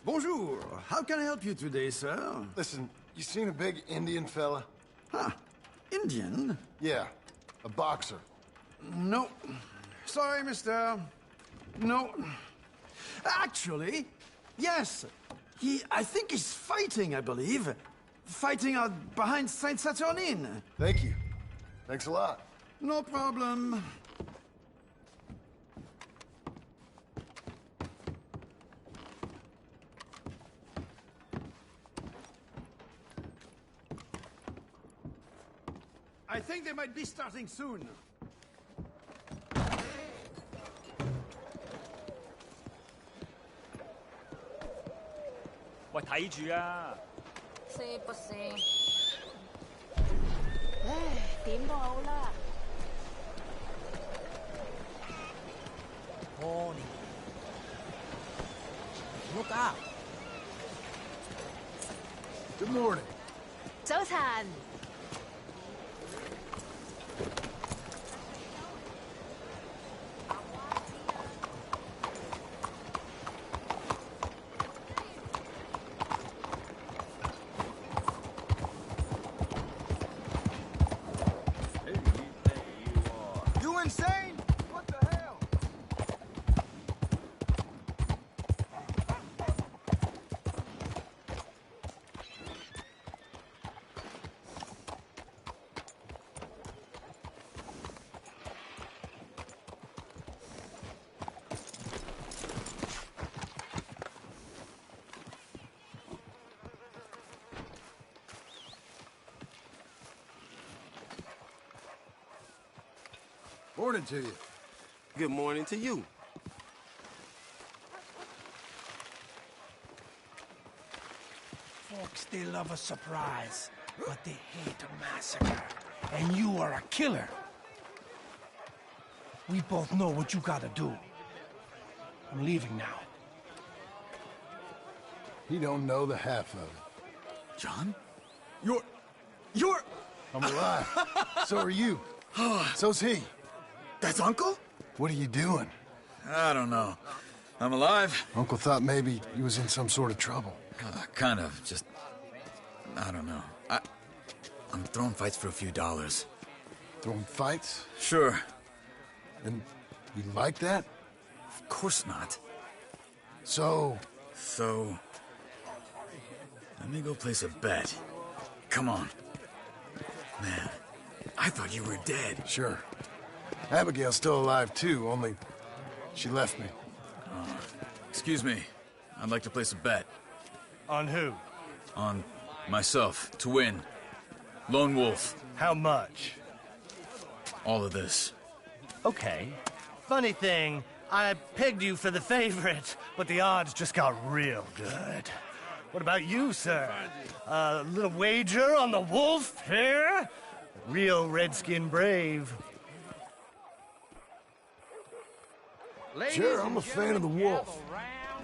[SPEAKER 14] Bonjour. How can I help you today, sir?
[SPEAKER 1] Listen, you seen a big Indian fella?
[SPEAKER 14] Huh. Indian?
[SPEAKER 1] Yeah, a boxer.
[SPEAKER 14] No. Sorry, mister. No. Actually, yes. I think he's fighting, I believe. Fighting out behind Saint Saturnine.
[SPEAKER 1] Thank you. Thanks a lot.
[SPEAKER 14] No problem. I think they might be starting soon.
[SPEAKER 15] 喂，睇住啊！
[SPEAKER 7] 是不是？
[SPEAKER 10] 唉，點都好啦。
[SPEAKER 12] Morning. Look out.
[SPEAKER 1] Good morning.
[SPEAKER 10] 早晨。
[SPEAKER 5] You insane? What the hell?
[SPEAKER 1] Morning to you.
[SPEAKER 5] Good morning to you.
[SPEAKER 12] Folks, they love a surprise, but they hate a massacre. And you are a killer. We both know what you gotta do. I'm leaving now.
[SPEAKER 1] He don't know the half of it.
[SPEAKER 14] John?
[SPEAKER 5] You're...
[SPEAKER 1] I'm alive. So are you. So's he.
[SPEAKER 14] That's Uncle?
[SPEAKER 1] What are you doing?
[SPEAKER 14] I don't know. I'm alive.
[SPEAKER 1] Uncle thought maybe you was in some sort of trouble.
[SPEAKER 14] Kind of. Just... I don't know. I'm throwing fights for a few dollars.
[SPEAKER 1] Throwing fights?
[SPEAKER 14] Sure.
[SPEAKER 1] And you like that?
[SPEAKER 14] Of course not.
[SPEAKER 1] So...
[SPEAKER 14] So... Let me go place a bet. Come on. Man, I thought you were dead.
[SPEAKER 1] Sure. Abigail's still alive, too, only she left me.
[SPEAKER 14] Excuse me. I'd like to place a bet.
[SPEAKER 15] On who?
[SPEAKER 14] On myself, to win. Lone Wolf.
[SPEAKER 15] How much?
[SPEAKER 14] All of this.
[SPEAKER 15] Okay. Funny thing, I pegged you for the favorite, but the odds just got real good. What about you, sir? A little wager on the wolf here? Real redskin brave.
[SPEAKER 1] Sure, I'm a fan of the wolf.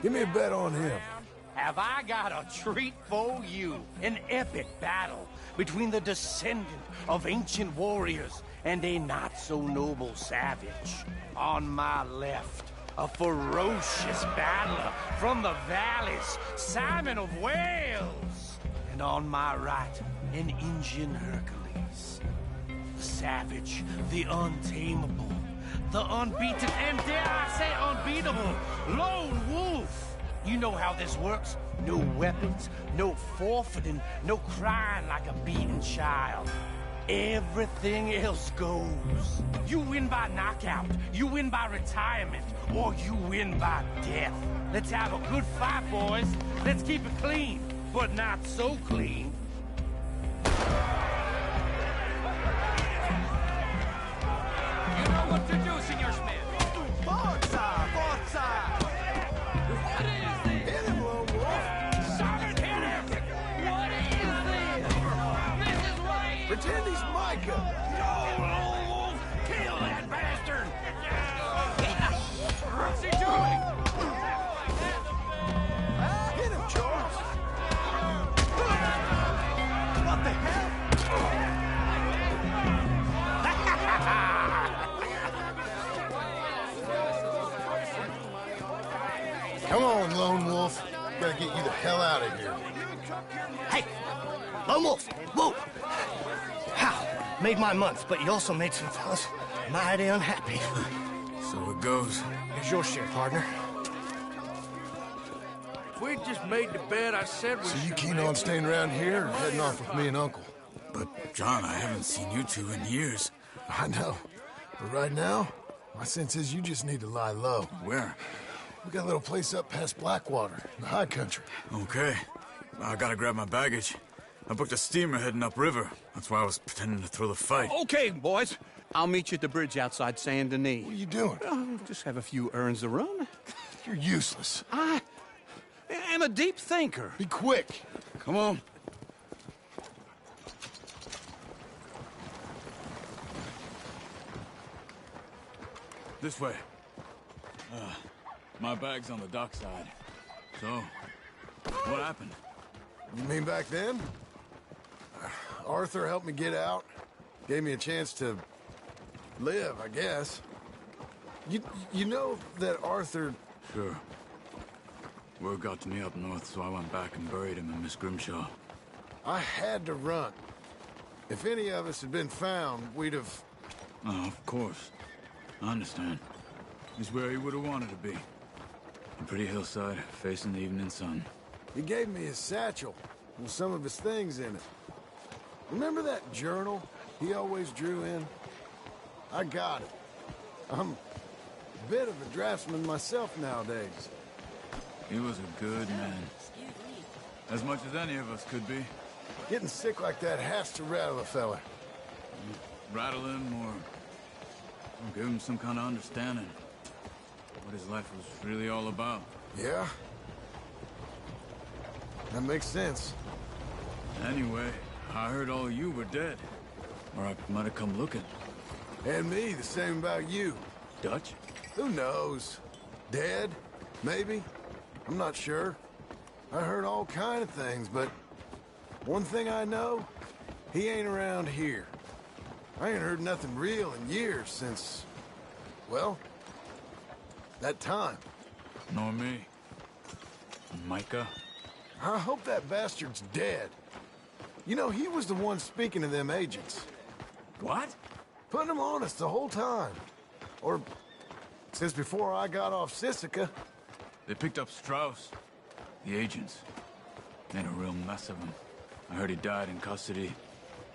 [SPEAKER 1] Give me a bet on him.
[SPEAKER 12] Have I got a treat for you? An epic battle between the descendant of ancient warriors and a not-so-noble savage. On my left, a ferocious battler from the valleys, Simon of Wales. And on my right, an Indian Hercules. The savage, the untamable, the unbeaten, and dare I say unbeatable, Lone Wolf. You know how this works. No weapons, no forfeiting, no crying like a beaten child. Everything else goes. You win by knockout, you win by retirement, or you win by death. Let's have a good fight, boys. Let's keep it clean, but not so clean.
[SPEAKER 3] You know what to do, Senor Smith.
[SPEAKER 5] Forza! Forza!
[SPEAKER 3] What is this?
[SPEAKER 5] Hit him, Lone Wolf!
[SPEAKER 3] Sergeant, hit him! What is this? This is right!
[SPEAKER 1] Pretend he's Micah.
[SPEAKER 3] No, Lone Wolf! Kill that bastard! What's he doing?
[SPEAKER 1] Hit him, Charles.
[SPEAKER 5] What the hell?
[SPEAKER 1] Come on, Lone Wolf. Gotta get you the hell out of here.
[SPEAKER 15] Hey! Lone Wolf! Whoa! How? Made my month, but you also made some fellas mighty unhappy.
[SPEAKER 14] So it goes.
[SPEAKER 15] Here's your share, partner.
[SPEAKER 6] We just made the bed I said we
[SPEAKER 1] So you
[SPEAKER 6] should
[SPEAKER 1] keen
[SPEAKER 6] make.
[SPEAKER 1] on staying around here or heading off with me and Uncle?
[SPEAKER 14] But, John, I haven't seen you two in years.
[SPEAKER 1] I know. But right now, my sense is you just need to lie low.
[SPEAKER 14] Where?
[SPEAKER 1] We got a little place up past Blackwater, in the high country.
[SPEAKER 14] Okay. I gotta grab my baggage. I booked a steamer heading upriver. That's why I was pretending to throw the fight.
[SPEAKER 12] Okay, boys. I'll meet you at the bridge outside Saint Denis.
[SPEAKER 1] What are you doing?
[SPEAKER 12] Just have a few errands to run.
[SPEAKER 1] You're useless.
[SPEAKER 12] I am a deep thinker.
[SPEAKER 1] Be quick.
[SPEAKER 14] Come on. This way. My bag's on the dockside. So, what happened?
[SPEAKER 1] You mean back then? Arthur helped me get out. Gave me a chance to live, I guess. You know that Arthur...
[SPEAKER 14] Sure. Word got to me up north, so I went back and buried him in Miss Grimshaw.
[SPEAKER 1] I had to run. If any of us had been found, we'd have...
[SPEAKER 14] Oh, of course. I understand. He's where he would have wanted to be. A pretty hillside, facing the evening sun.
[SPEAKER 1] He gave me his satchel with some of his things in it. Remember that journal he always drew in? I got it. I'm a bit of a draftsman myself nowadays.
[SPEAKER 14] He was a good man. As much as any of us could be.
[SPEAKER 1] Getting sick like that has to rattle a fella.
[SPEAKER 14] Rattle him or give him some kind of understanding. What his life was really all about.
[SPEAKER 1] Yeah? That makes sense.
[SPEAKER 14] Anyway, I heard all you were dead. Or I might have come looking.
[SPEAKER 1] And me, the same about you.
[SPEAKER 14] Dutch?
[SPEAKER 1] Who knows? Dead? Maybe? I'm not sure. I heard all kind of things, but one thing I know, he ain't around here. I ain't heard nothing real in years since, well, that time.
[SPEAKER 14] Nor me. Micah?
[SPEAKER 1] I hope that bastard's dead. You know, he was the one speaking to them agents.
[SPEAKER 14] What?
[SPEAKER 1] Putting them on us the whole time. Or since before I got off Sisika.
[SPEAKER 14] They picked up Strauss. The agents. Made a real mess of him. I heard he died in custody.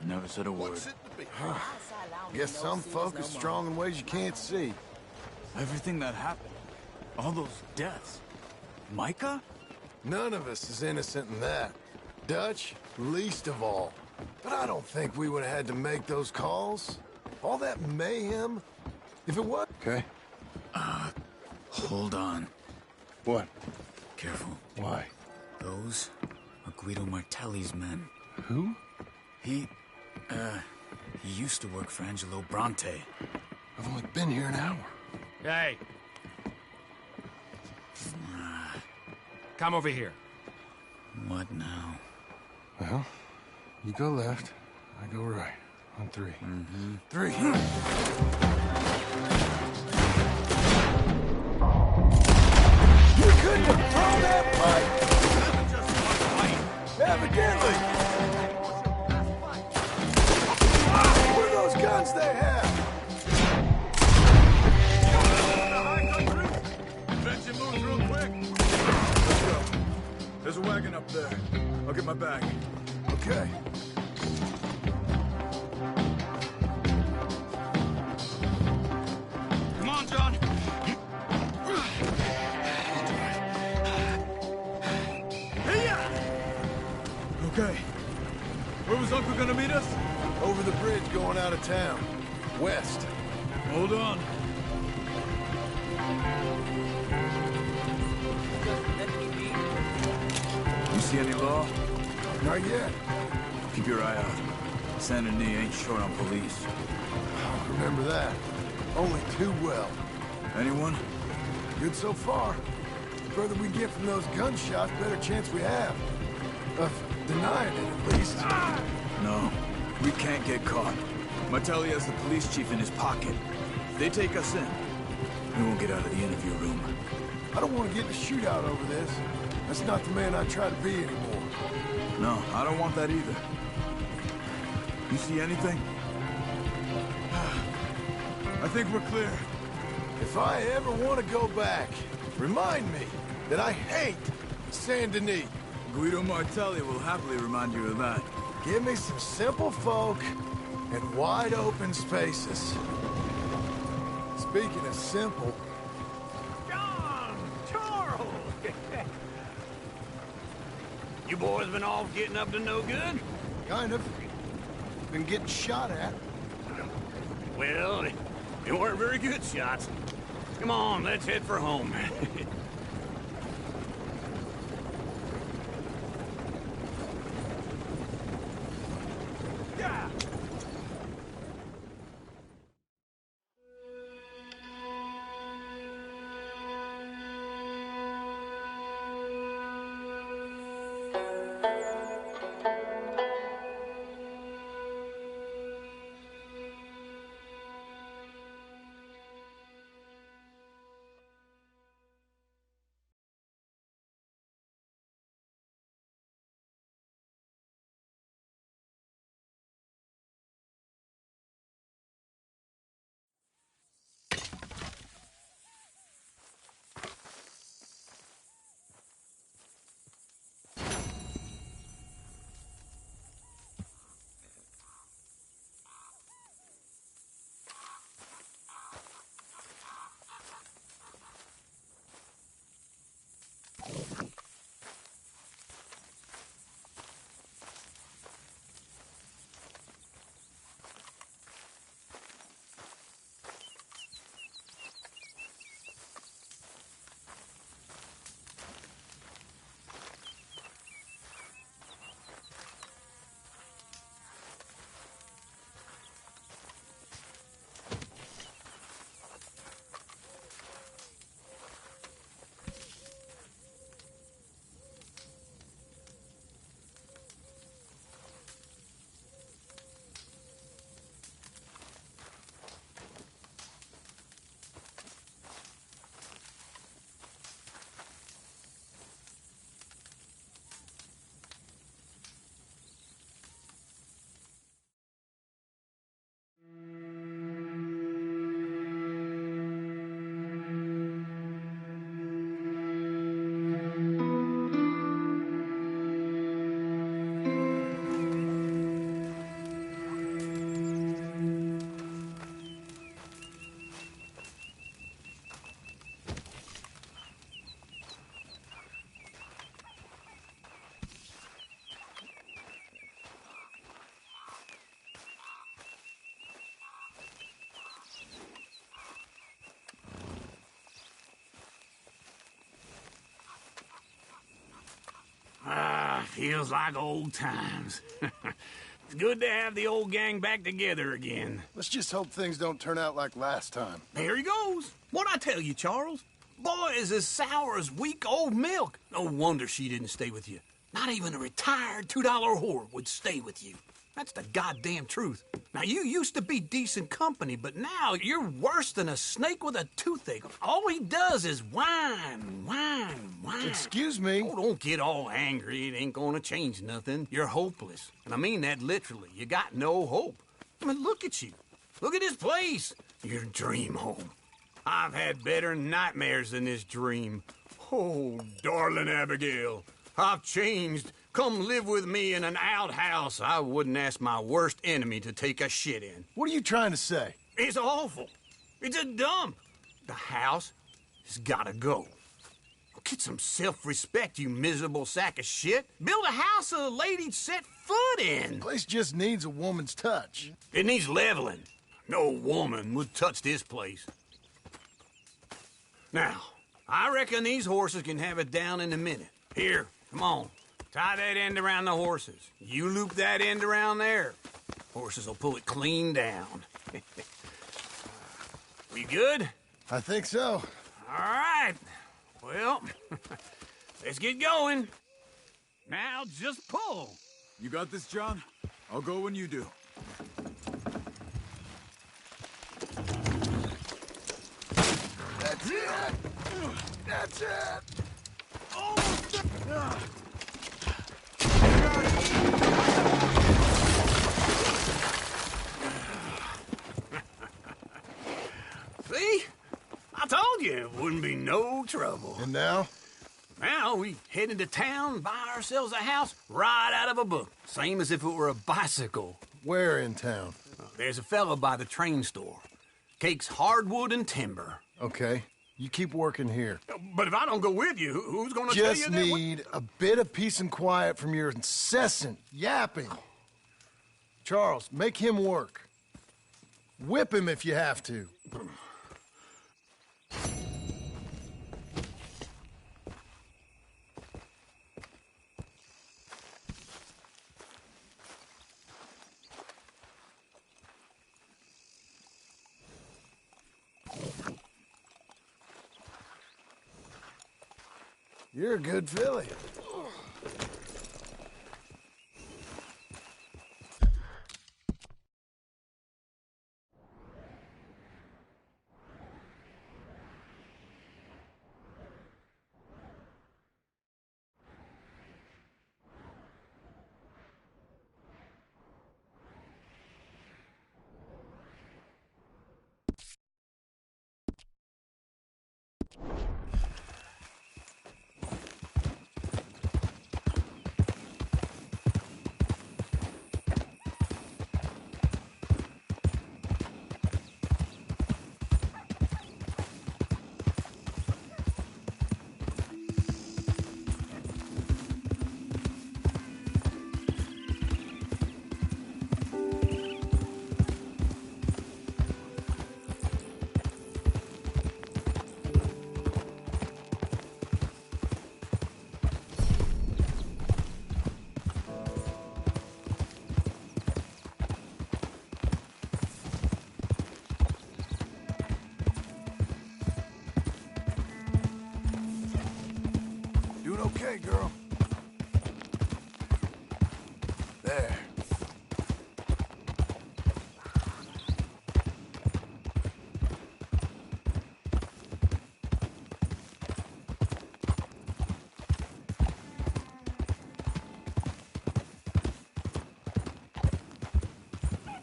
[SPEAKER 14] Never said a word.
[SPEAKER 1] Guess some folk are strong in ways you can't see.
[SPEAKER 14] Everything that happened. All those deaths. Micah?
[SPEAKER 1] None of us is innocent in that. Dutch, least of all. But I don't think we would have had to make those calls. All that mayhem. If it was... Okay.
[SPEAKER 14] Hold on.
[SPEAKER 1] What?
[SPEAKER 14] Careful.
[SPEAKER 1] Why?
[SPEAKER 14] Those are Guido Martelli's men.
[SPEAKER 1] Who?
[SPEAKER 14] He used to work for Angelo Bronte.
[SPEAKER 1] I've only been here an hour.
[SPEAKER 16] Hey. Come over here.
[SPEAKER 14] What now?
[SPEAKER 1] Well, you go left, I go right. On three.
[SPEAKER 14] Mm-hmm.
[SPEAKER 1] 3. You couldn't have thrown that pipe!
[SPEAKER 3] Just one fight.
[SPEAKER 1] Evidently! What are those guns they have?
[SPEAKER 14] Benji moves real quick. Let's go. There's a wagon up there. I'll get my bag.
[SPEAKER 1] Okay.
[SPEAKER 14] Come on, John. Okay. Where was Uncle gonna meet us?
[SPEAKER 1] Over the bridge going out of town. West.
[SPEAKER 14] Hold on. You see any law?
[SPEAKER 1] Not yet.
[SPEAKER 14] Keep your eye out. Saint Denis ain't short on police.
[SPEAKER 1] Remember that. Only too well.
[SPEAKER 14] Anyone?
[SPEAKER 1] Good so far. The further we get from those gunshots, better chance we have. Of denying it, at least.
[SPEAKER 14] No. We can't get caught. Martelli has the police chief in his pocket. If they take us in, we won't get out of the interview room.
[SPEAKER 1] I don't want to get in a shootout over this. That's not the man I try to be anymore.
[SPEAKER 14] No, I don't want that either. You see anything? I think we're clear.
[SPEAKER 1] If I ever want to go back, remind me that I hate Saint Denis.
[SPEAKER 14] Guido Martelli will happily remind you of that.
[SPEAKER 1] Give me some simple folk and wide open spaces. Speaking of simple...
[SPEAKER 12] John! Charles! You boys been off getting up to no good?
[SPEAKER 1] Kind of. Been getting shot at.
[SPEAKER 12] Well, they weren't very good shots. Come on, let's head for home. Feels like old times. It's good to have the old gang back together again.
[SPEAKER 1] Let's just hope things don't turn out like last time.
[SPEAKER 12] There he goes. What'd I tell you, Charles? Boy is as sour as week-old milk. No wonder she didn't stay with you. Not even a retired $2 whore would stay with you. That's the goddamn truth. Now, you used to be decent company, but now you're worse than a snake with a toothache. All he does is whine.
[SPEAKER 1] Excuse me?
[SPEAKER 12] Oh, don't get all angry. It ain't gonna change nothing. You're hopeless. And I mean that literally. You got no hope. I mean, look at you. Look at this place. Your dream home. I've had better nightmares than this dream. Oh, darling Abigail, I've changed. Come live with me in an outhouse I wouldn't ask my worst enemy to take a shit in.
[SPEAKER 1] What are you trying to say?
[SPEAKER 12] It's awful. It's a dump. The house has gotta go. Get some self-respect, you miserable sack of shit. Build a house a lady'd set foot in.
[SPEAKER 1] The place just needs a woman's touch.
[SPEAKER 12] It needs leveling. No woman would touch this place. Now, I reckon these horses can have it down in a minute. Here, come on. Tie that end around the horses. You loop that end around there. Horses will pull it clean down. We good?
[SPEAKER 1] I think so.
[SPEAKER 12] All right. Well, let's get going. Now, just pull.
[SPEAKER 14] You got this, John? I'll go when you do.
[SPEAKER 1] That's it! That's it!
[SPEAKER 12] See? I told you it wouldn't be no trouble.
[SPEAKER 1] And now?
[SPEAKER 12] Now we head into town, buy ourselves a house right out of a book. Same as if it were a bicycle.
[SPEAKER 1] Where in town?
[SPEAKER 12] There's a fella by the train store. Cakes hardwood and timber.
[SPEAKER 1] Okay. You keep working here.
[SPEAKER 12] But if I don't go with you, who's gonna tell you
[SPEAKER 1] Just
[SPEAKER 12] that?
[SPEAKER 1] need a bit of peace and quiet from your incessant yapping. Charles, make him work. Whip him if you have to. You're a good filly. Okay, girl. There.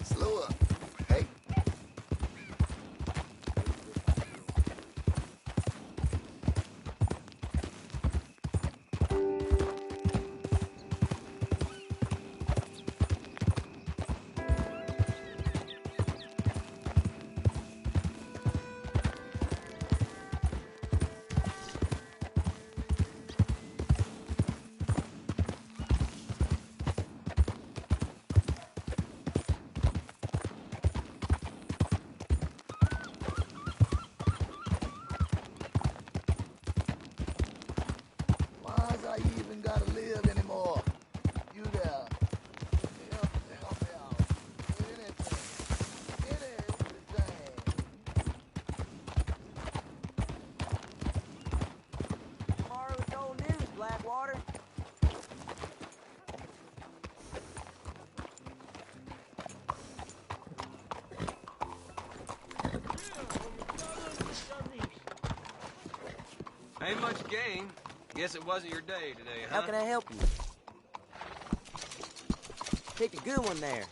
[SPEAKER 1] Slow up. Hey.
[SPEAKER 17] Ain't much gain. Guess it wasn't your day today, huh?
[SPEAKER 18] How can I help you? Picked a good one there.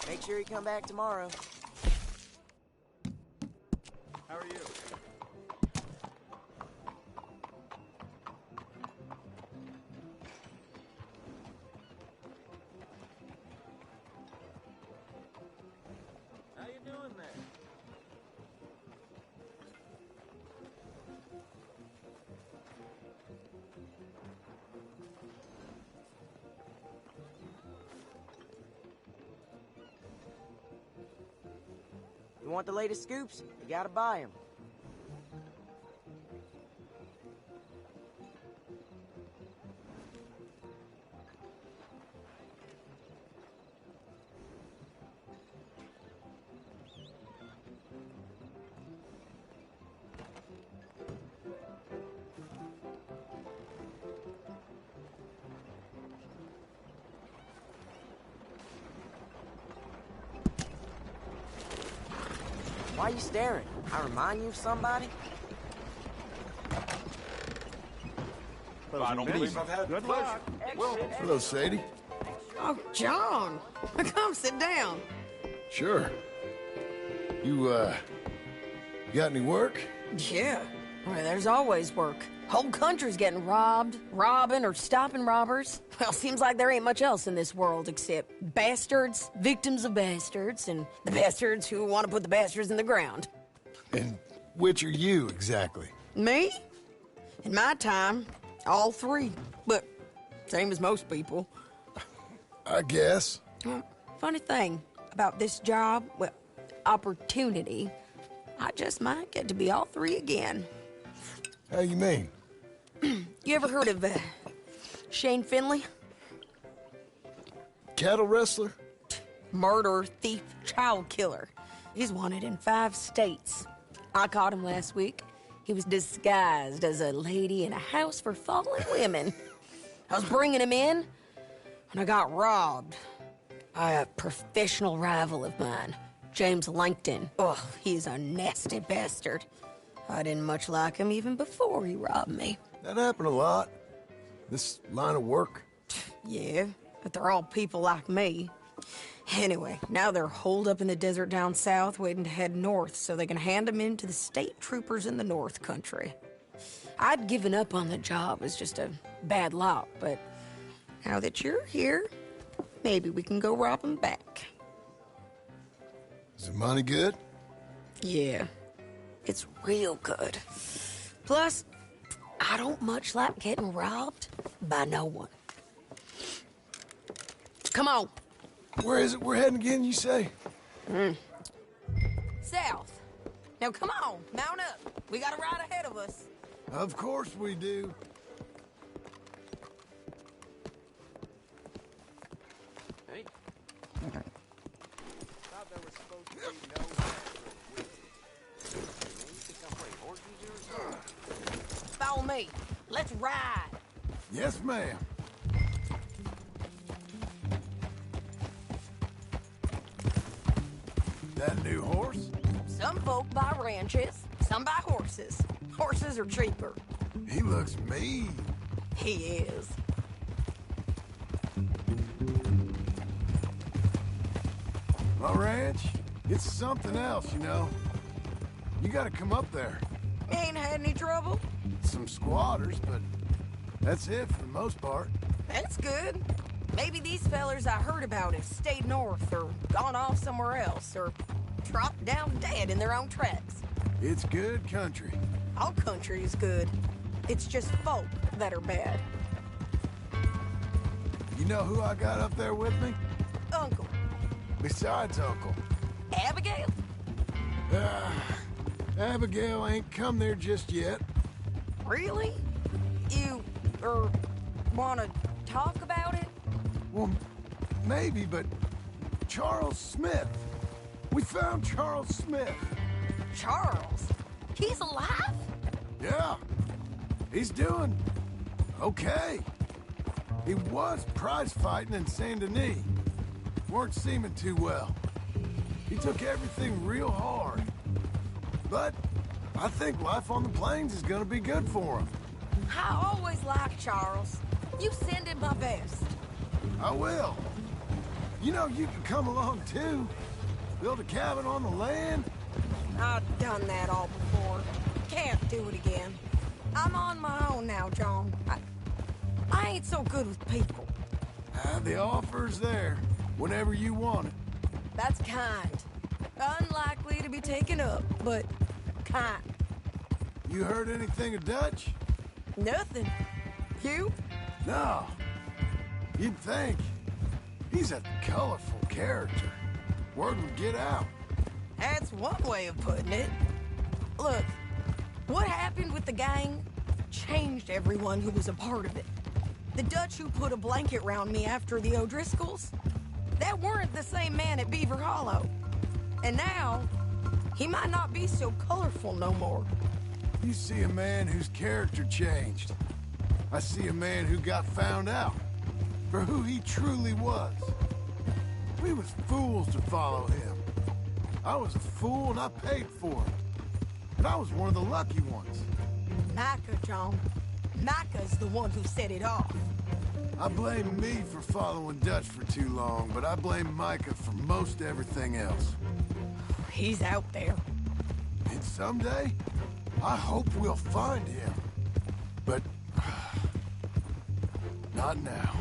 [SPEAKER 18] Make sure you come back tomorrow.
[SPEAKER 17] How are you?
[SPEAKER 18] How you doing there? You want the latest scoops? You gotta buy them. Why are you staring? I remind you of somebody?
[SPEAKER 1] I don't believe I've had good luck. Hello, Sadie.
[SPEAKER 7] Oh, John. Come sit down.
[SPEAKER 1] Sure. You got any work?
[SPEAKER 7] Yeah. Well, there's always work. Whole country's getting robbed, robbing, or stopping robbers. Well, seems like there ain't much else in this world except bastards, victims of bastards, and the bastards who want to put the bastards in the ground.
[SPEAKER 1] And which are you, exactly?
[SPEAKER 7] Me? In my time, all three. But same as most people.
[SPEAKER 1] I guess.
[SPEAKER 7] Funny thing about this job, well, opportunity, I just might get to be all three again.
[SPEAKER 1] How you mean?
[SPEAKER 7] You ever heard of Shane Finley?
[SPEAKER 1] Cattle wrestler?
[SPEAKER 7] Murderer, thief, child killer. He's wanted in 5 states. I caught him last week. He was disguised as a lady in a house for fallen women. I was bringing him in when I got robbed by a professional rival of mine, James Langton. Oh, he's a nasty bastard. I didn't much like him even before he robbed me.
[SPEAKER 1] That happened a lot. This line of work.
[SPEAKER 7] Yeah, but they're all people like me. Anyway, now they're holed up in the desert down south waiting to head north so they can hand them in to the state troopers in the north country. I'd given up on the job as just a bad lot, but now that you're here, maybe we can go rob them back.
[SPEAKER 1] Is the money good?
[SPEAKER 7] Yeah, it's real good. Plus, I don't much like getting robbed by no one. Come on.
[SPEAKER 1] Where is it we're heading again, you say?
[SPEAKER 7] South. Now come on, mount up. We got a ride ahead of us.
[SPEAKER 1] Of course we do.
[SPEAKER 17] Hey. Thought there was supposed to be no you think I'm playing horses here?
[SPEAKER 7] Follow me. Let's ride.
[SPEAKER 1] Yes, ma'am. That new horse?
[SPEAKER 7] Some folk buy ranches, some buy horses. Horses are cheaper.
[SPEAKER 1] He looks mean.
[SPEAKER 7] He is.
[SPEAKER 1] My ranch, it's something else, you know. You gotta come up there.
[SPEAKER 7] Ain't had any trouble?
[SPEAKER 1] Some squatters, but that's it for the most part.
[SPEAKER 7] That's good. Maybe these fellers I heard about have stayed north or gone off somewhere else or dropped down dead in their own tracks.
[SPEAKER 1] It's good country.
[SPEAKER 7] All country is good. It's just folk that are bad.
[SPEAKER 1] You know who I got up there with me?
[SPEAKER 7] Uncle.
[SPEAKER 1] Besides Uncle.
[SPEAKER 7] Abigail?
[SPEAKER 1] Abigail ain't come there just yet.
[SPEAKER 7] Really? You, wanna talk about it?
[SPEAKER 1] Well, maybe, but Charles Smith. We found Charles Smith.
[SPEAKER 7] Charles? He's alive?
[SPEAKER 1] Yeah. He's doing okay. He was prize fighting in Saint Denis. Weren't seeming too well. He took everything real hard. But I think life on the plains is gonna be good for him.
[SPEAKER 7] I always like Charles. You send him my best.
[SPEAKER 1] I will. You know, you can come along too. Build a cabin on the land.
[SPEAKER 7] I've done that all before. Can't do it again. I'm on my own now, John. I ain't so good with people.
[SPEAKER 1] The offer's there, whenever you want it.
[SPEAKER 7] That's kind. Unlikely to be taken up, but kind.
[SPEAKER 1] You heard anything of Dutch?
[SPEAKER 7] Nothing. You?
[SPEAKER 1] No. You'd think. He's a colorful character. Word would get out.
[SPEAKER 7] That's one way of putting it. Look, what happened with the gang changed everyone who was a part of it. The Dutch who put a blanket round me after the O'Driscolls, that weren't the same man at Beaver Hollow. And now, he might not be so colorful no more.
[SPEAKER 1] You see a man whose character changed. I see a man who got found out for who he truly was. We was fools to follow him. I was a fool and I paid for it. And I was one of the lucky ones.
[SPEAKER 7] Micah, John. Micah's the one who set it off.
[SPEAKER 1] I blame me for following Dutch for too long, but I blame Micah for most everything else.
[SPEAKER 7] He's out there.
[SPEAKER 1] And someday, I hope we'll find him. But... not now.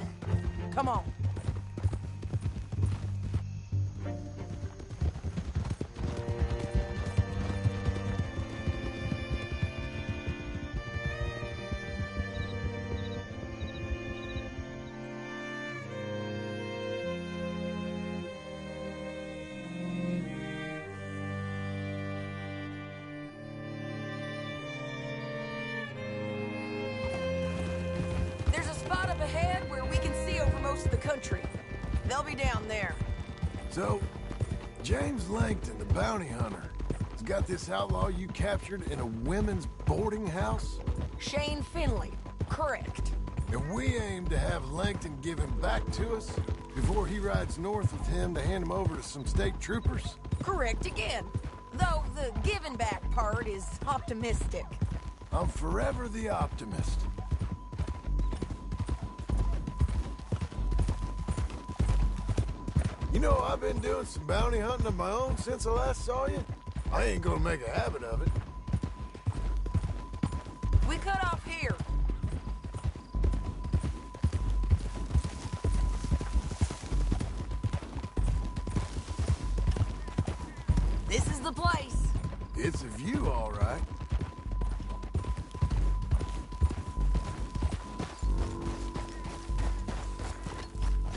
[SPEAKER 7] Come on. Ahead where we can see over most of the country. They'll be down there.
[SPEAKER 1] So, James Langton, the bounty hunter, has got this outlaw you captured in a women's boarding house?
[SPEAKER 7] Shane Finley, correct.
[SPEAKER 1] And we aim to have Langton give him back to us before he rides north with him to hand him over to some state troopers?
[SPEAKER 7] Correct again. Though the giving back part is optimistic.
[SPEAKER 1] I'm forever the optimist. You know, I've been doing some bounty hunting of my own since I last saw you. I ain't gonna make a habit of it.
[SPEAKER 7] We cut off here. This is the place.
[SPEAKER 1] It's a view, all right.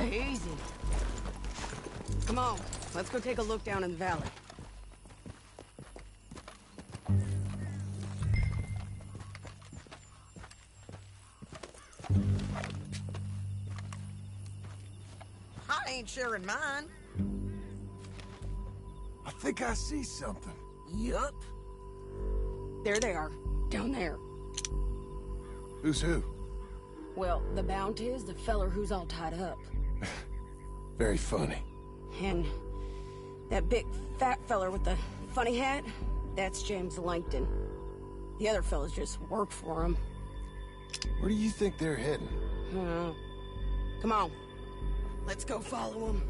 [SPEAKER 7] Easy. Come on, let's go take a look down in the valley. I ain't sharing mine.
[SPEAKER 1] I think I see something.
[SPEAKER 7] Yup. There they are, down there.
[SPEAKER 1] Who's who?
[SPEAKER 7] Well, the bounty is the feller who's all tied up.
[SPEAKER 1] Very funny.
[SPEAKER 7] And that big fat feller with the funny hat, that's James Langton. The other fellas just work for him.
[SPEAKER 1] Where do you think they're heading?
[SPEAKER 7] Come on. Let's go follow them.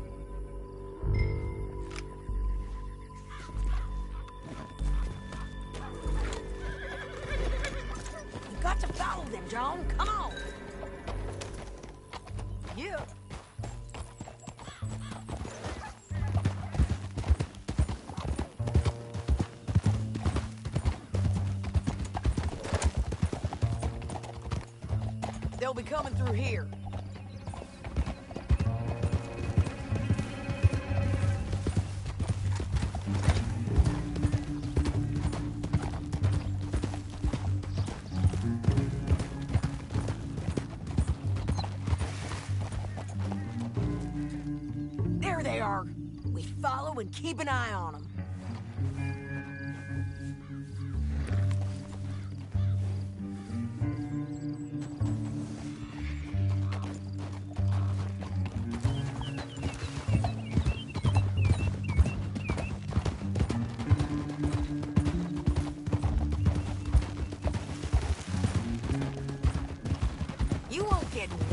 [SPEAKER 7] You got to follow them, John. Come on. Yeah. They'll be coming through here. There they are. We follow and keep an eye on them.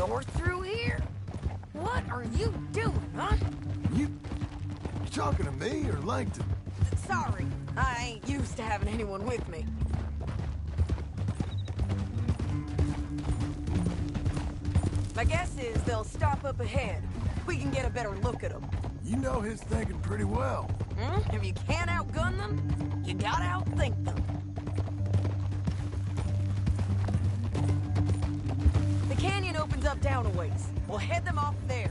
[SPEAKER 7] You're through here? What are you doing, huh?
[SPEAKER 1] You talking to me or Langton?
[SPEAKER 7] Sorry, I ain't used to having anyone with me. My guess is they'll stop up ahead. We can get a better look at them.
[SPEAKER 1] You know his thinking pretty well.
[SPEAKER 7] If you can't outgun them, you gotta outthink them. The canyon opens up down a ways. We'll head them off there.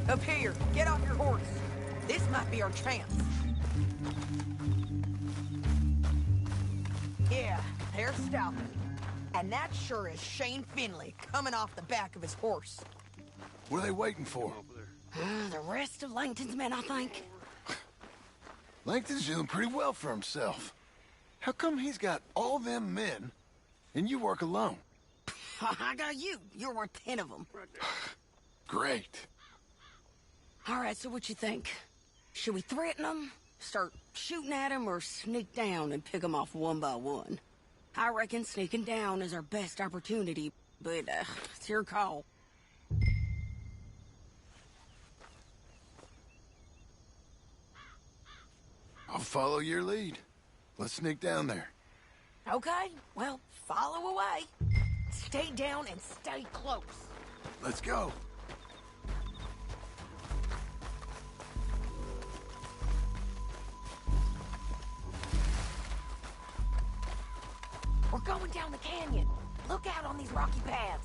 [SPEAKER 7] Up here, get off your horse. This might be our chance. Yeah, they're stopping. And that sure is Shane Finley coming off the back of his horse.
[SPEAKER 1] What are they waiting for?
[SPEAKER 7] The rest of Langton's men, I think.
[SPEAKER 1] Langton's doing pretty well for himself. How come he's got all them men, and you work alone?
[SPEAKER 7] I got you. You're worth 10 of them.
[SPEAKER 1] Great.
[SPEAKER 7] All right, so what you think? Should we threaten them, start shooting at them, or sneak down and pick them off one by one? I reckon sneaking down is our best opportunity, but it's your call.
[SPEAKER 1] I'll follow your lead. Let's sneak down there.
[SPEAKER 7] Okay, well, follow away. Stay down and stay close.
[SPEAKER 1] Let's go.
[SPEAKER 7] We're going down the canyon. Look out on these rocky paths.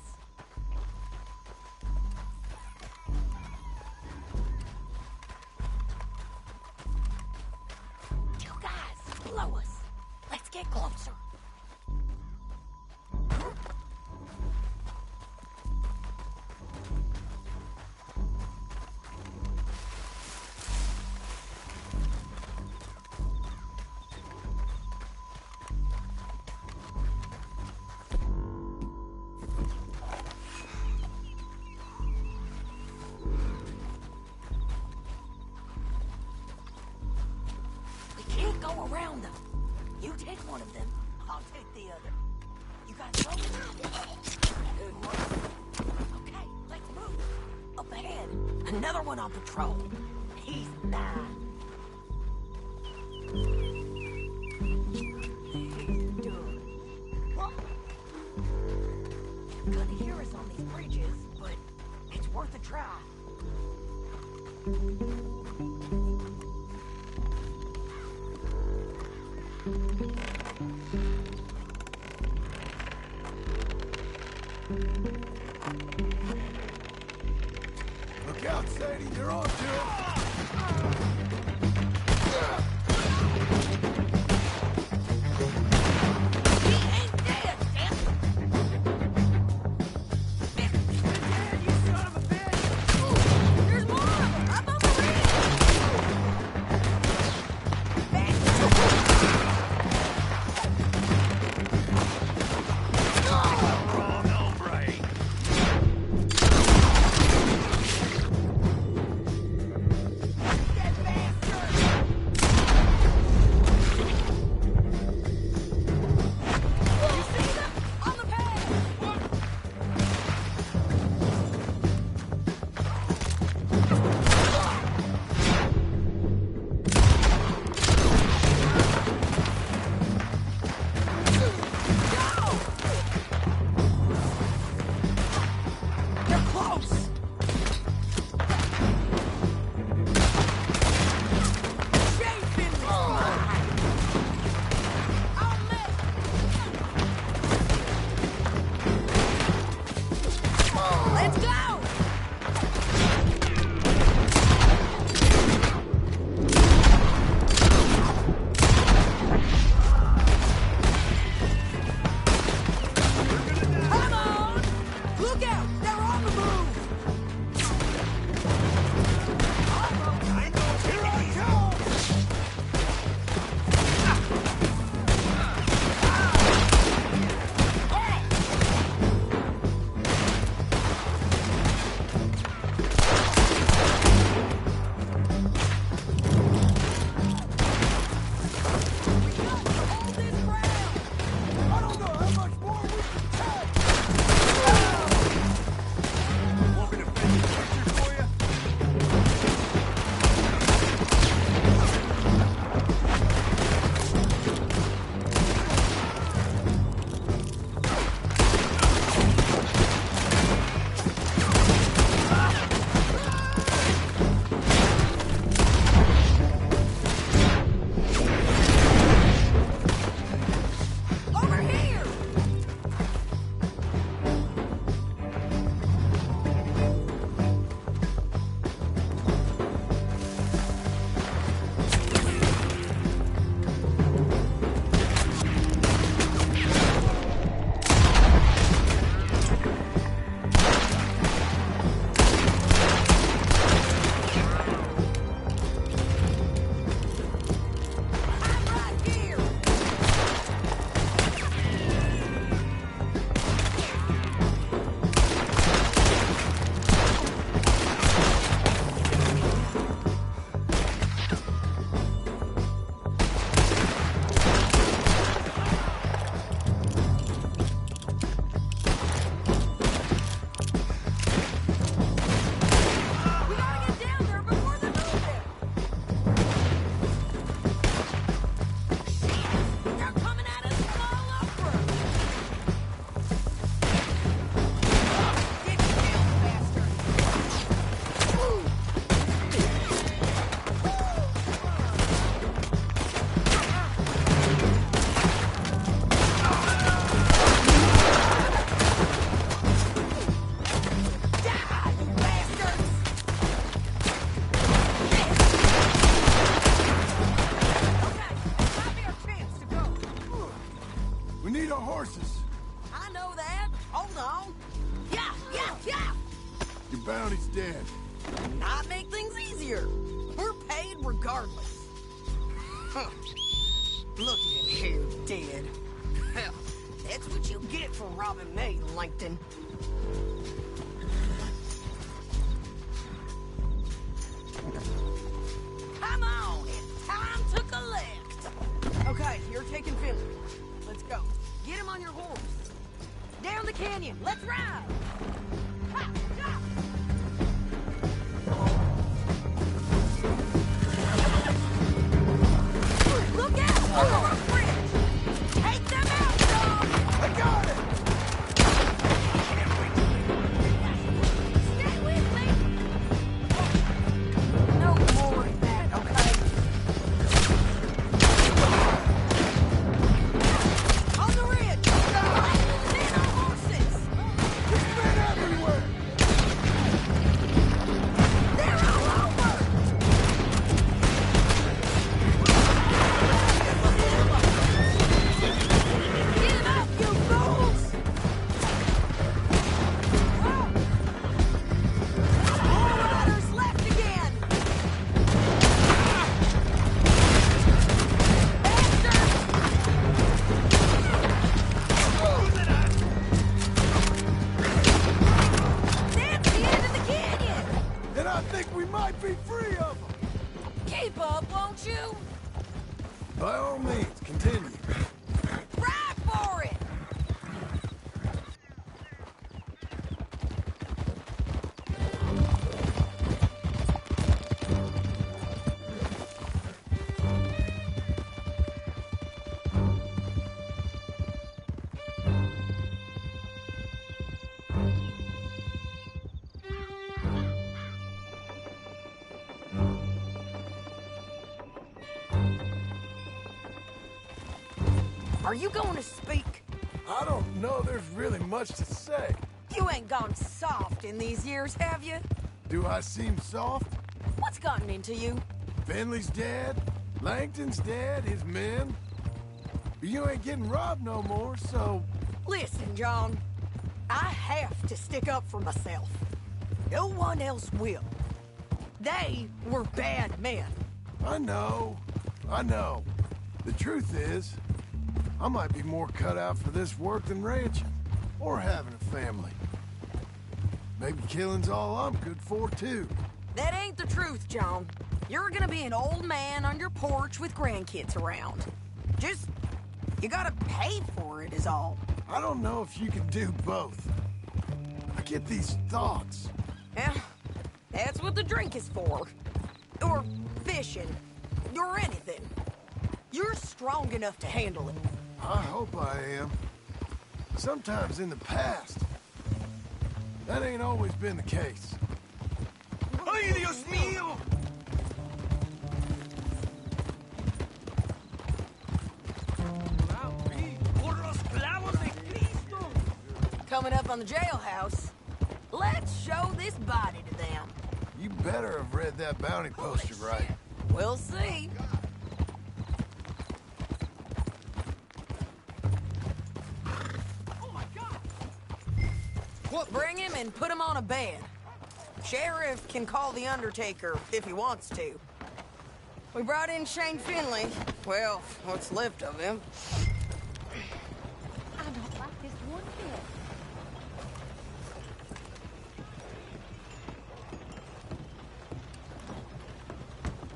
[SPEAKER 7] You guys, below us. Let's get closer. Go around them. You take one of them, I'll take the other. You got those? Good work. Okay, let's move. Up ahead, another one on patrol. He's mine. He's done. Couldn't hear us on these bridges, but it's worth a try.
[SPEAKER 1] Look out, Sadie, you're on to it.
[SPEAKER 7] Hold on. Yeah.
[SPEAKER 1] Your bounty's dead.
[SPEAKER 7] Not make things easier. We're paid regardless. Huh. Look at him here, dead. Hell, that's what you get for robbing me, Langton. Come on, it's time to collect. Okay, you're taking Finley. Let's go. Get him on your horse. Down the canyon. Let's ride. Ha, ha. Look out! On the rock bridge! Take them out, John! I got it! Stay with me! No more of that, okay? On the ridge! Men on horses!
[SPEAKER 1] There's men everywhere!
[SPEAKER 7] They're all over! Get up, you fools! More riders left again! That's the end of the canyon!
[SPEAKER 1] Then I think we might be free of them.
[SPEAKER 7] Keep up, won't you?
[SPEAKER 1] By all means, continue.
[SPEAKER 7] Ride for it! Are you going to speak?
[SPEAKER 1] I don't know there's really much to say.
[SPEAKER 7] You ain't gone soft in these years, have you?
[SPEAKER 1] Do I seem soft?
[SPEAKER 7] What's gotten into you?
[SPEAKER 1] Finley's dead. Langton's dead, his men. But you ain't getting robbed no more, so...
[SPEAKER 7] Listen, John. I have to stick up for myself. No one else will. They were bad men.
[SPEAKER 1] I know. The truth is, I might be more cut out for this work than ranching, or having a family. Maybe killing's all I'm good for, too.
[SPEAKER 7] That ain't the truth, John. You're gonna be an old man on your porch with grandkids around. Just, you gotta pay for it is all.
[SPEAKER 1] I don't know if you can do both. I get these thoughts.
[SPEAKER 7] Yeah, that's what the drink is for. Or fishing. Or anything. You're strong enough to handle it.
[SPEAKER 1] I hope I am. Sometimes in the past, that ain't always been the case.
[SPEAKER 5] ¡Ay, Dios mío!
[SPEAKER 11] ¡Por los clavos de Cristo!
[SPEAKER 7] Coming up on the jailhouse. Let's show this body to them.
[SPEAKER 1] You better have read that bounty poster right.
[SPEAKER 7] We'll see. Bring him and put him on a bed. Sheriff can call the Undertaker if he wants to. We brought in Shane Finley. Well, what's left of him.
[SPEAKER 10] I don't like this one bit.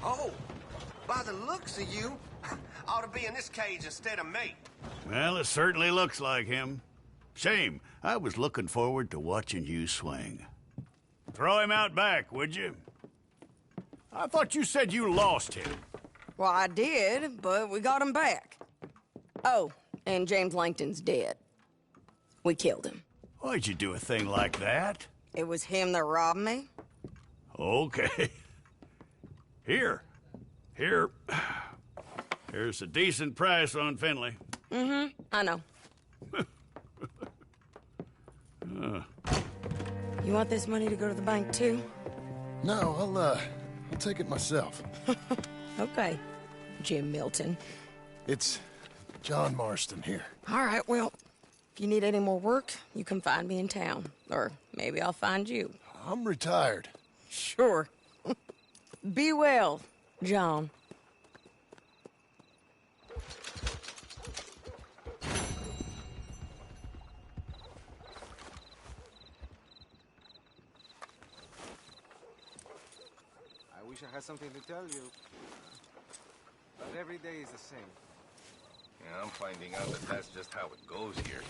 [SPEAKER 5] Oh, by the looks of you, ought to be in this cage instead of me.
[SPEAKER 6] Well, it certainly looks like him. Shame. I was looking forward to watching you swing. Throw him out back, would you? I thought you said you lost him.
[SPEAKER 7] Well, I did, but we got him back. Oh, and James Langton's dead. We killed him.
[SPEAKER 6] Why'd you do a thing like that?
[SPEAKER 7] It was him that robbed me.
[SPEAKER 6] Okay. Here. Here's a decent price on Finley.
[SPEAKER 7] Mm-hmm, I know. You want this money to go to the bank, too?
[SPEAKER 1] No, I'll take it myself.
[SPEAKER 7] Okay, Jim Milton.
[SPEAKER 1] It's John Marston here.
[SPEAKER 7] All right, well, If you need any more work, you can find me in town. Or maybe I'll find you.
[SPEAKER 1] I'm retired.
[SPEAKER 7] Sure. Be well, John.
[SPEAKER 17] I wish I had something to tell you. But every day is the same.
[SPEAKER 8] Yeah, I'm finding out that that's just how it goes here.